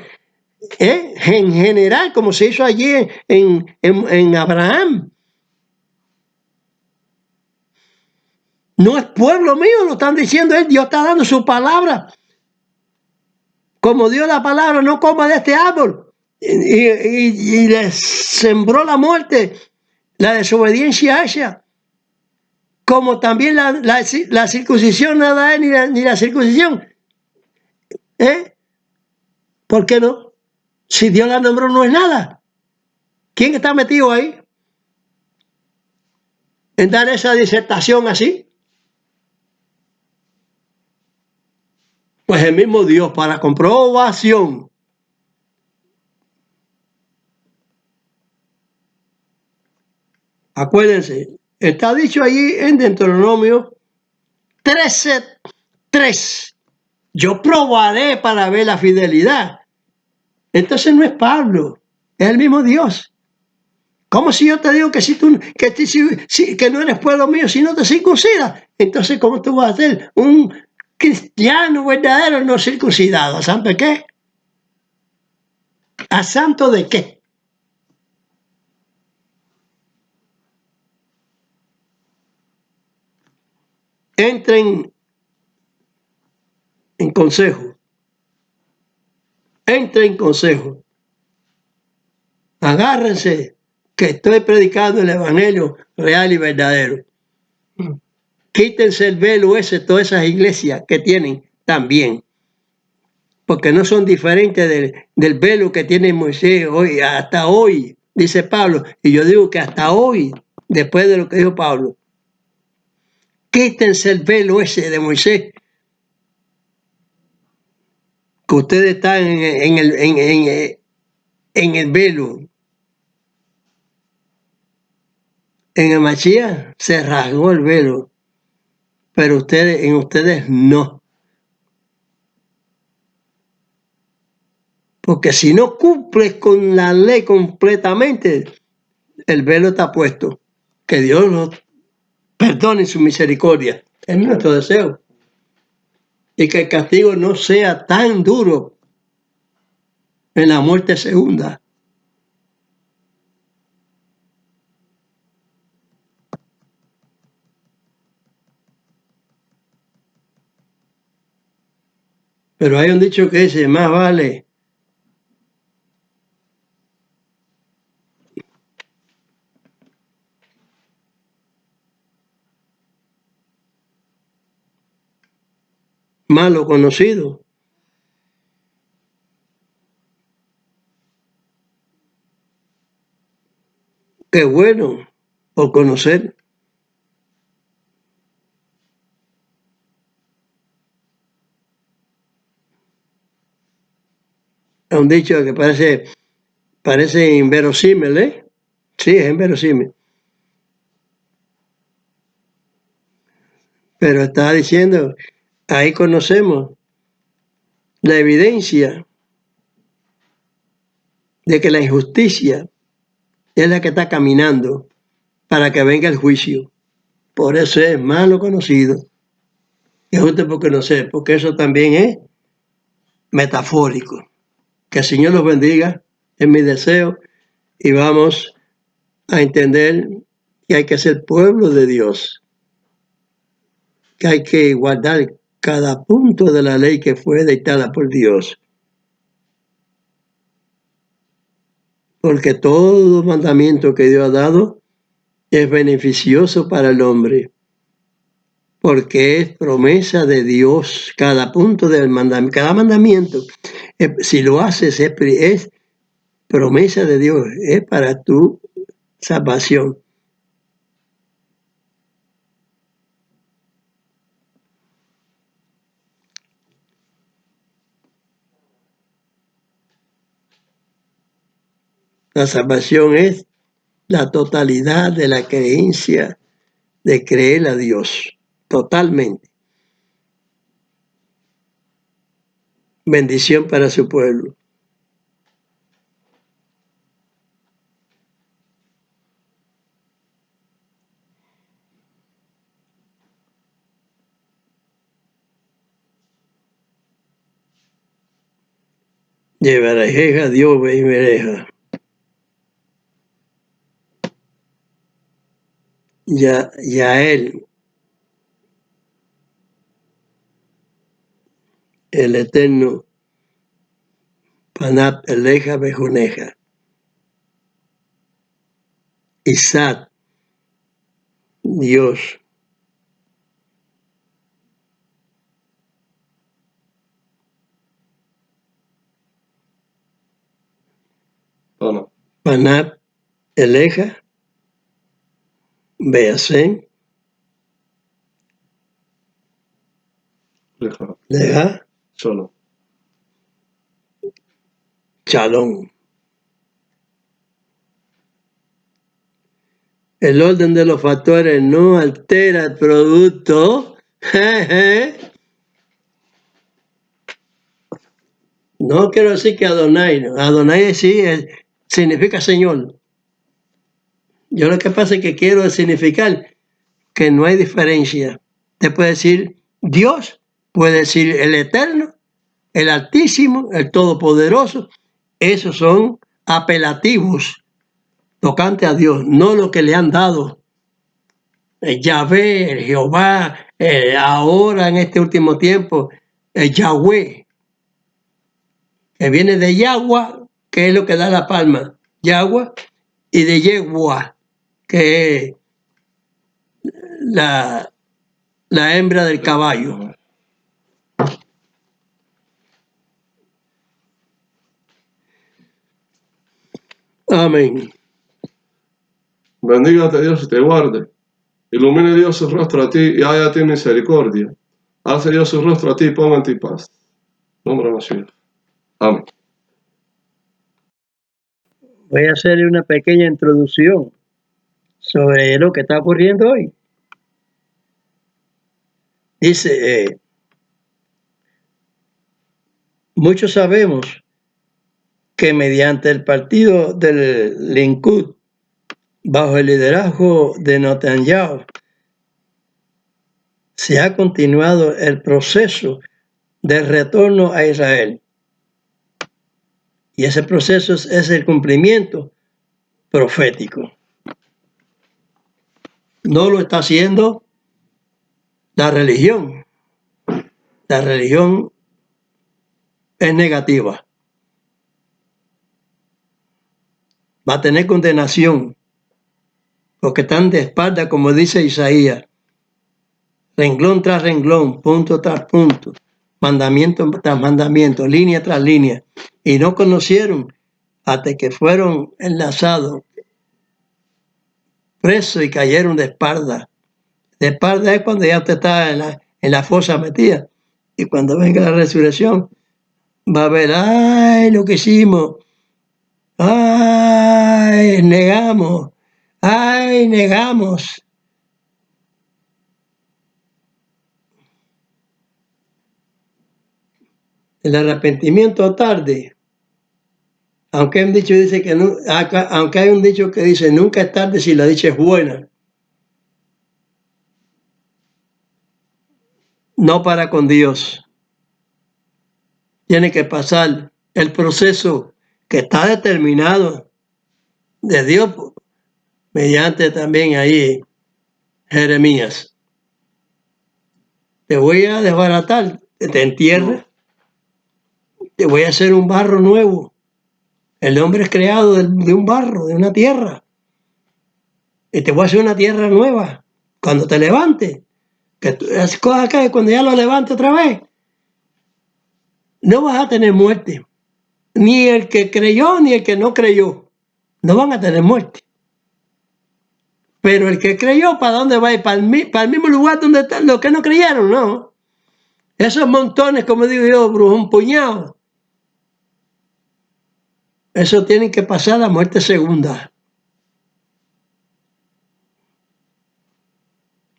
en general, como se hizo allí en Abraham. No es pueblo mío, lo están diciendo él. Dios está dando su palabra. Como dio la palabra, no coma de este árbol. Y les sembró la muerte, la desobediencia a ella. Como también la circuncisión, nada es ni la circuncisión. ¿Por qué no? Si Dios la nombró, no es nada. ¿Quién está metido ahí? En dar esa disertación así. Pues el mismo Dios, para comprobación. Acuérdense, está dicho allí en Deuteronomio 13:3. Yo probaré para ver la fidelidad. Entonces no es Pablo, es el mismo Dios. ¿Cómo si yo te digo que que no eres pueblo mío si no te circuncidas? Entonces, ¿cómo tú vas a ser un cristiano verdadero no circuncidado? ¿A santo de qué? ¿A santo de qué? Entren en consejo. Entren en consejo. Agárrense que estoy predicando el evangelio real y verdadero. Quítense el velo ese, todas esas iglesias que tienen también. Porque no son diferentes del velo que tiene Moisés hoy, hasta hoy, dice Pablo. Y yo digo que hasta hoy, después de lo que dijo Pablo, quítense el velo ese de Moisés. Que ustedes están en el velo. En el Mashiach se rasgó el velo, pero en ustedes no. Porque si no cumples con la ley completamente, el velo está puesto. Que Dios nos perdone su misericordia. Es nuestro deseo. Y que el castigo no sea tan duro en la muerte segunda. Pero hay un dicho que dice, más vale malo conocido que bueno por conocer. Es un dicho que parece inverosímil, ¿eh? Sí, es inverosímil. Pero está diciendo, ahí conocemos la evidencia de que la injusticia es la que está caminando para que venga el juicio. Por eso es malo conocido. Y justo porque no sé, porque eso también es metafórico. Que el Señor los bendiga, es mi deseo, y vamos a entender que hay que ser pueblo de Dios, que hay que guardar cada punto de la ley que fue dictada por Dios. Porque todo mandamiento que Dios ha dado es beneficioso para el hombre, porque es promesa de Dios. Cada punto del mandamiento, cada mandamiento, si lo haces, es promesa de Dios, es para tu salvación. La salvación es la totalidad de la creencia de creer a Dios, totalmente. Bendición para su pueblo. Llevaré a Dios y vereja. Ya él, el eterno, Panat Eleja Bejuneja. Isaac, Dios. Panat Eleja Beasén. Leja. Solo. Shalom. El orden de los factores no altera el producto. No quiero decir que Adonai, no. Adonai sí significa Señor. Yo lo que pasa es que quiero significar que no hay diferencia. Usted puede decir Dios, puede decir el Eterno, el Altísimo, el Todopoderoso. Esos son apelativos tocante a Dios, no lo que le han dado el Yahvé, el Jehová, ahora en este último tiempo, el Yahweh, que viene de Yahweh, que es lo que da la palma, Yahweh, y de Yehua, que es la hembra del caballo. Amén. Bendígate Dios y te guarde. Ilumine Dios su rostro a ti y haya a ti misericordia. Alce Dios su rostro a ti y ponga en ti paz. Nombre de Mashiach. Amén. Voy a hacer una pequeña introducción sobre lo que está ocurriendo hoy. Dice, muchos sabemos que mediante el partido del Likud, bajo el liderazgo de Netanyahu, se ha continuado el proceso de retorno a Israel. Y ese proceso es el cumplimiento profético. No lo está haciendo la religión. La religión es negativa. Va a tener condenación. Porque están de espalda, como dice Isaías. Renglón tras renglón, punto tras punto. Mandamiento tras mandamiento, línea tras línea. Y no conocieron hasta que fueron enlazados, presos y cayeron de espalda. De espalda es cuando ya usted está en la fosa metida. Y cuando venga la resurrección, va a ver, ¡ay, lo que hicimos! ¡Ay, negamos! ¡Ay, negamos! El arrepentimiento tarde. Aunque hay un dicho dice que no, aunque hay un dicho que dice nunca es tarde si la dicha es buena. No para con Dios. Tiene que pasar el proceso que está determinado de Dios mediante también ahí Jeremías. Te voy a desbaratar, te entierras, te voy a hacer un barro nuevo. El hombre es creado de un barro, de una tierra. Y te voy a hacer una tierra nueva. Cuando te levantes, que es cosa que cuando ya lo levantes otra vez, no vas a tener muerte. Ni el que creyó ni el que no creyó. No van a tener muerte. Pero el que creyó, ¿para dónde va a ir? ¿Para el mismo lugar donde están los que no creyeron? No. Esos montones, como digo yo, un puñado. Eso tiene que pasar la muerte segunda.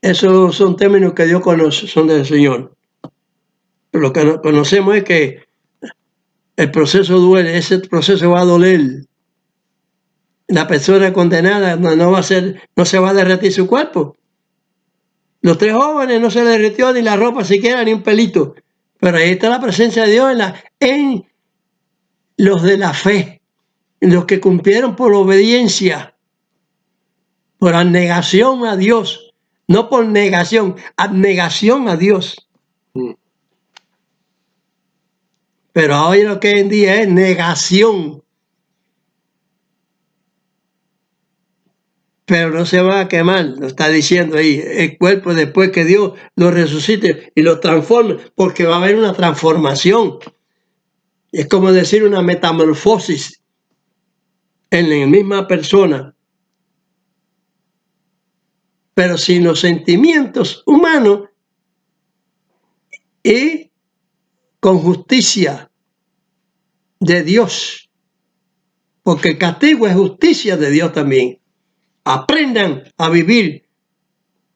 Esos son términos que Dios conoce, son del Señor. Pero lo que no conocemos es que el proceso duele, ese proceso va a doler. La persona condenada no se va a derretir su cuerpo. Los 3 jóvenes no se les derritió ni la ropa siquiera, ni un pelito. Pero ahí está la presencia de Dios en los de la fe, en los que cumplieron por obediencia, por abnegación a Dios, no por negación, abnegación a Dios. Pero hoy lo que hoy en día es negación. Pero no se va a quemar, lo está diciendo ahí, el cuerpo después que Dios lo resucite y lo transforme, porque va a haber una transformación. Es como decir una metamorfosis en la misma persona, pero sin los sentimientos humanos y con justicia de Dios, porque el castigo es justicia de Dios también. Aprendan a vivir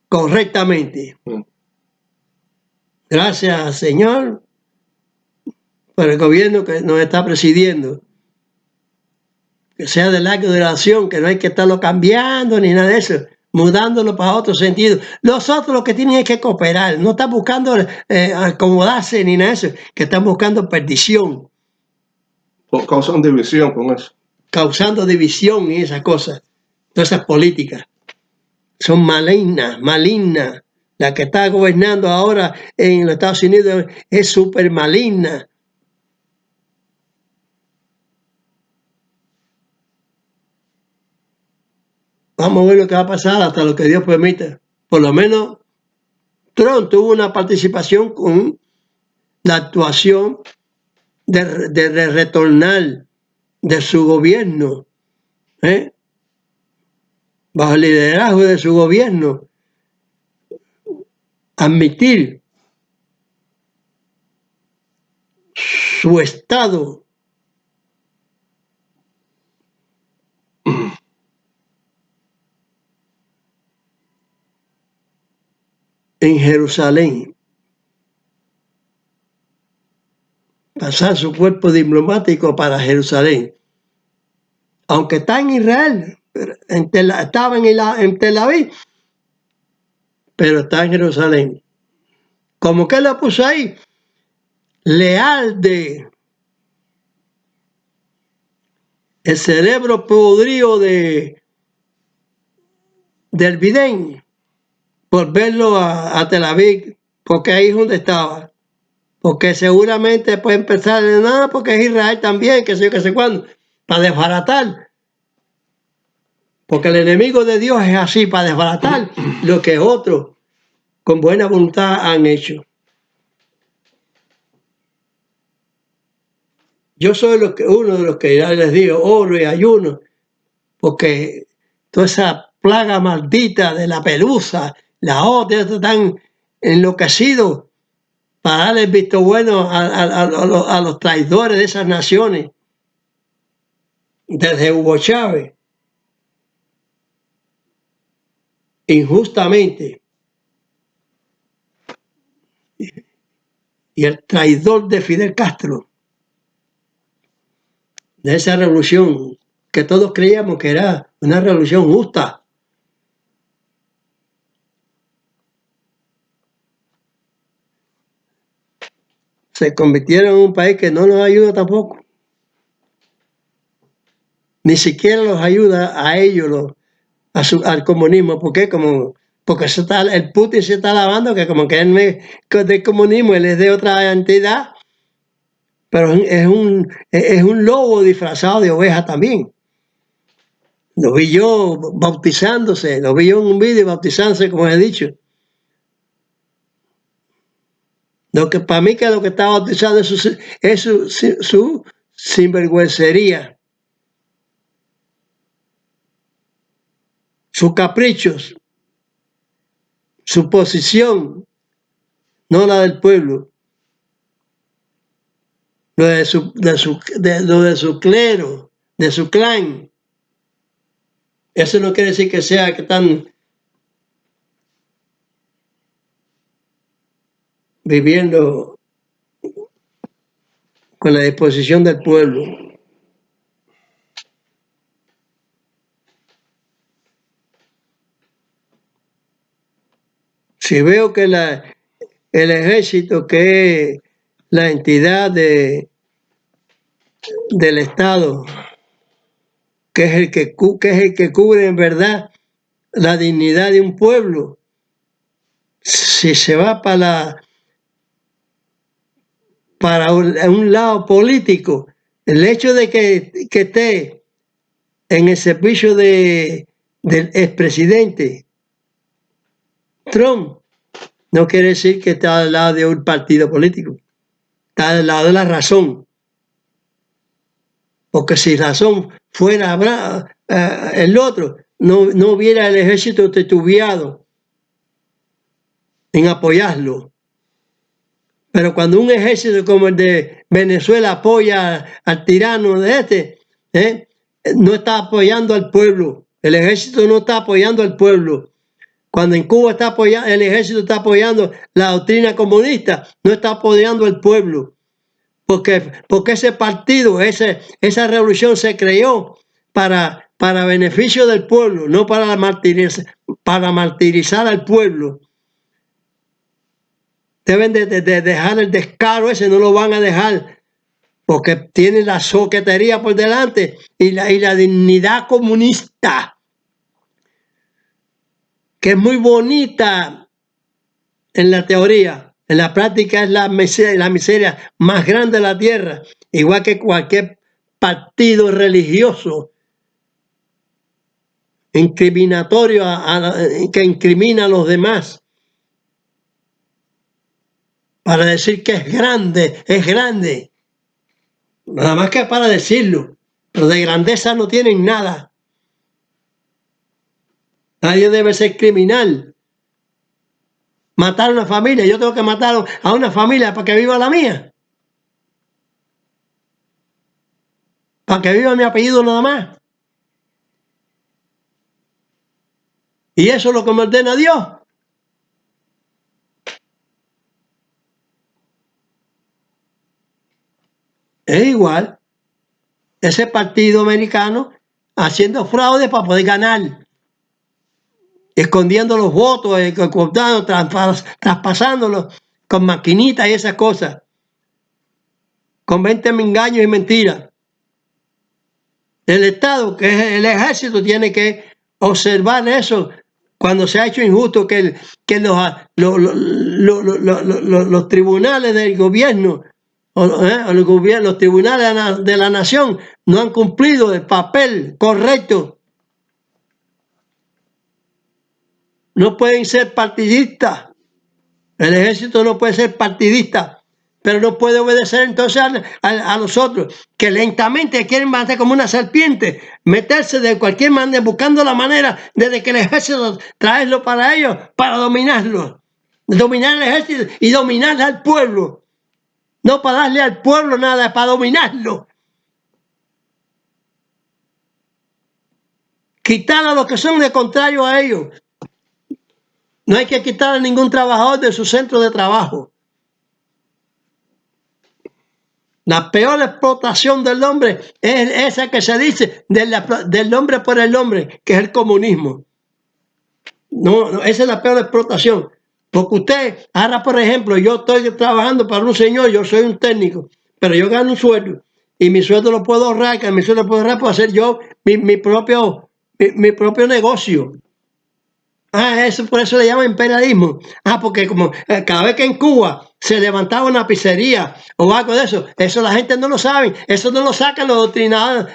correctamente. Gracias, Señor, por el gobierno que nos está presidiendo. Que sea del acto de oración, que no hay que estarlo cambiando ni nada de eso, mudándolo para otro sentido. Los otros lo que tienen es que cooperar, no están buscando acomodarse ni nada de eso, que están buscando perdición. Causando división con eso. Causando división y esas cosas. Todas esas políticas son malignas. La que está gobernando ahora en los Estados Unidos es súper maligna. Vamos a ver lo que va a pasar hasta lo que Dios permita. Por lo menos Trump tuvo una participación con la actuación de retornar de su gobierno, bajo el liderazgo de su gobierno, admitir su estado en Jerusalén, pasar su cuerpo diplomático para Jerusalén, aunque está en Israel, estaba en Tel Aviv, pero está en Jerusalén. ¿Cómo que lo puso ahí? Leal de el cerebro podrido del vidente por verlo a Tel Aviv, porque ahí es donde estaba. Porque seguramente puede empezar, no, porque es Israel también, que sé cuándo, para desbaratar. Porque el enemigo de Dios es así, para desbaratar lo que otros con buena voluntad han hecho. Yo soy uno de los que ya les digo, oro y ayuno, porque toda esa plaga maldita de la pelusa, la otra, están enloquecidos para darle el visto bueno a los traidores de esas naciones, desde Hugo Chávez, injustamente, y el traidor de Fidel Castro, de esa revolución que todos creíamos que era una revolución justa. Se convirtieron en un país que no nos ayuda tampoco. Ni siquiera los ayuda a ellos, al comunismo. ¿Por qué? Porque el Putin se está lavando que como que él es del comunismo, él es de otra entidad, pero es un lobo disfrazado de oveja también. Lo vi yo bautizándose, lo vi yo en un vídeo bautizándose, como he dicho. Lo que para mí que lo que está bautizado es su sinvergüencería, sus caprichos, su posición, no la del pueblo, lo de su clero, de su clan. Eso no quiere decir que sea que están viviendo con la disposición del pueblo. Si veo que el ejército, que es la entidad del Estado, que es el que cubre en verdad la dignidad de un pueblo, si se va para un lado político, el hecho de que esté en el servicio del expresidente Trump no quiere decir que está al lado de un partido político, está al lado de la razón. Porque si razón fuera el otro, no hubiera el ejército titubeado en apoyarlo. Pero cuando un ejército como el de Venezuela apoya al tirano de no está apoyando al pueblo. El ejército no está apoyando al pueblo. Cuando en Cuba el ejército está apoyando la doctrina comunista, no está apoyando al pueblo. Porque ese partido, esa revolución se creó para beneficio del pueblo, no para martirizar al pueblo. Deben de dejar el descaro ese, no lo van a dejar, porque tienen la soquetería por delante y la dignidad comunista, que es muy bonita en la teoría. En la práctica es la miseria más grande de la tierra, igual que cualquier partido religioso incriminatorio que incrimina a los demás para decir que es grande, nada más que para decirlo, pero de grandeza no tienen nada. Nadie debe ser criminal. Matar a una familia, yo tengo que matar a una familia para que viva la mía, para que viva mi apellido nada más. Y eso es lo que me ordena Dios. Es igual ese partido americano haciendo fraude para poder ganar, escondiendo los votos, traspasándolos con maquinitas y esas cosas, con 20 engaños y mentiras. El Estado, que es el ejército, tiene que observar eso cuando se ha hecho injusto, que los tribunales del gobierno, los tribunales de la nación no han cumplido el papel correcto. No pueden ser partidistas. El ejército no puede ser partidista, pero no puede obedecer entonces a nosotros, que lentamente quieren matar como una serpiente, meterse de cualquier manera, buscando la manera desde que el ejército traerlo para ellos, para dominarlo. Dominar el ejército y dominar al pueblo. No para darle al pueblo nada, para dominarlo. Quitar a los que son de contrario a ellos. No hay que quitar a ningún trabajador de su centro de trabajo. La peor explotación del hombre es esa que se dice del hombre por el hombre, que es el comunismo. No, esa es la peor explotación. Porque usted, ahora por ejemplo, yo estoy trabajando para un señor, yo soy un técnico, pero yo gano un sueldo y mi sueldo lo puedo ahorrar, que mi sueldo lo puedo ahorrar para hacer yo mi propio negocio. Eso por eso le llaman imperialismo. Porque como cada vez que en Cuba se levantaba una pizzería o algo de eso la gente no lo sabe. Eso no lo sacan los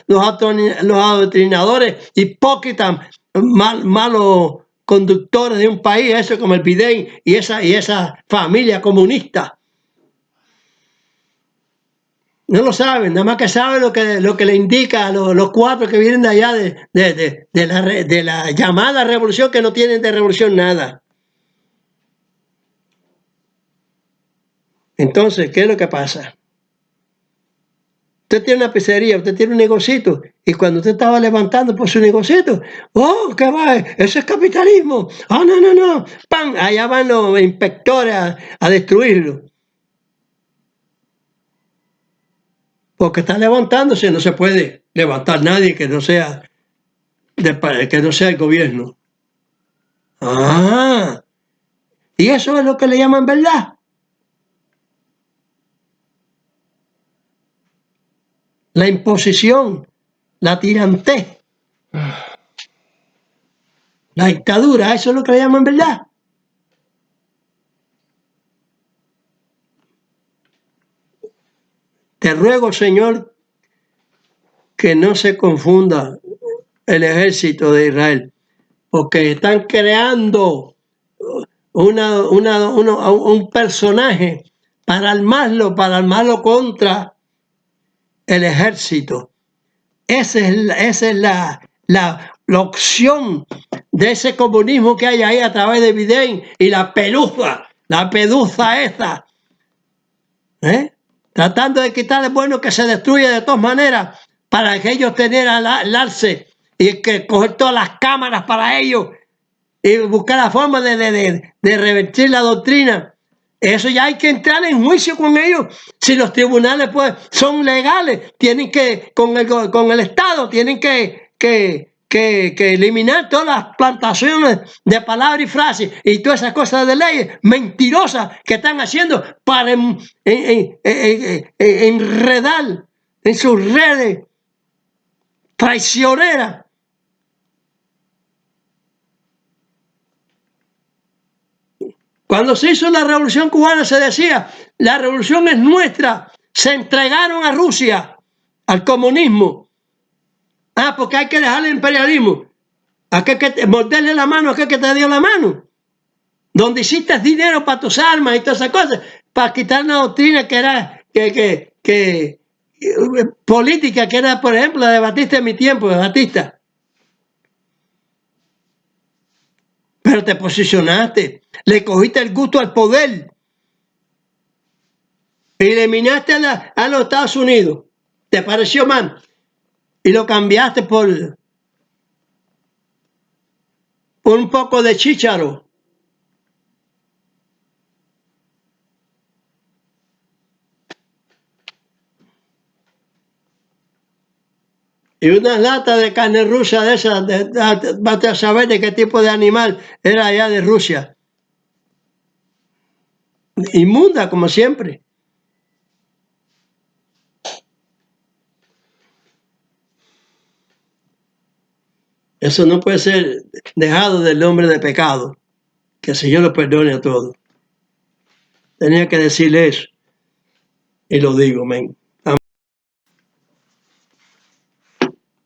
adoctrinadores hipócritas, malos conductores de un país, eso como el Biden y esa familia comunista. No lo saben, nada más que saben lo que le indica a los cuatro que vienen de allá de la llamada revolución, que no tienen de revolución nada. Entonces, ¿qué es lo que pasa? Usted tiene una pizzería, usted tiene un negocito, y cuando usted estaba levantando por su negocito, ¡oh, qué va! Eso es capitalismo. ¡Oh, no, no, no! ¡Pam! Allá van los inspectores a destruirlo. Porque está levantándose, no se puede levantar nadie que no sea el gobierno. Ah, y eso es lo que le llaman verdad. La imposición, la tirantez, la dictadura, eso es lo que le llaman verdad. Te ruego, Señor, que no se confunda el ejército de Israel, porque están creando un personaje para armarlo contra el ejército. Esa es la opción de ese comunismo que hay ahí a través de Biden y la peluza esa, tratando de quitarle bueno que se destruye de todas maneras para que ellos tengan el alce y que coger todas las cámaras para ellos y buscar la forma de revertir la doctrina. Eso ya hay que entrar en juicio con ellos. Si los tribunales pues son legales, tienen que, con el Estado, tienen que eliminar todas las plantaciones de palabras y frases y todas esas cosas de leyes mentirosas que están haciendo para enredar en sus redes traicioneras. Cuando se hizo la Revolución Cubana se decía, la revolución es nuestra, se entregaron a Rusia, al comunismo. Ah, porque hay que dejar el imperialismo. Aquel que morderle la mano a aquel que te dio la mano. Donde hiciste dinero para tus armas y todas esas cosas, para quitar una doctrina que era política, que era, por ejemplo, la de Batista en mi tiempo, de Batista. Pero te posicionaste, le cogiste el gusto al poder, eliminaste a los Estados Unidos, te pareció mal, y lo cambiaste por un poco de chícharo. Y una lata de carne rusa de esas, vas a saber de qué tipo de animal era allá de Rusia. Inmunda, como siempre. Eso no puede ser dejado del nombre de pecado. Que el Señor lo perdone a todos. Tenía que decirle eso. Y lo digo, amén.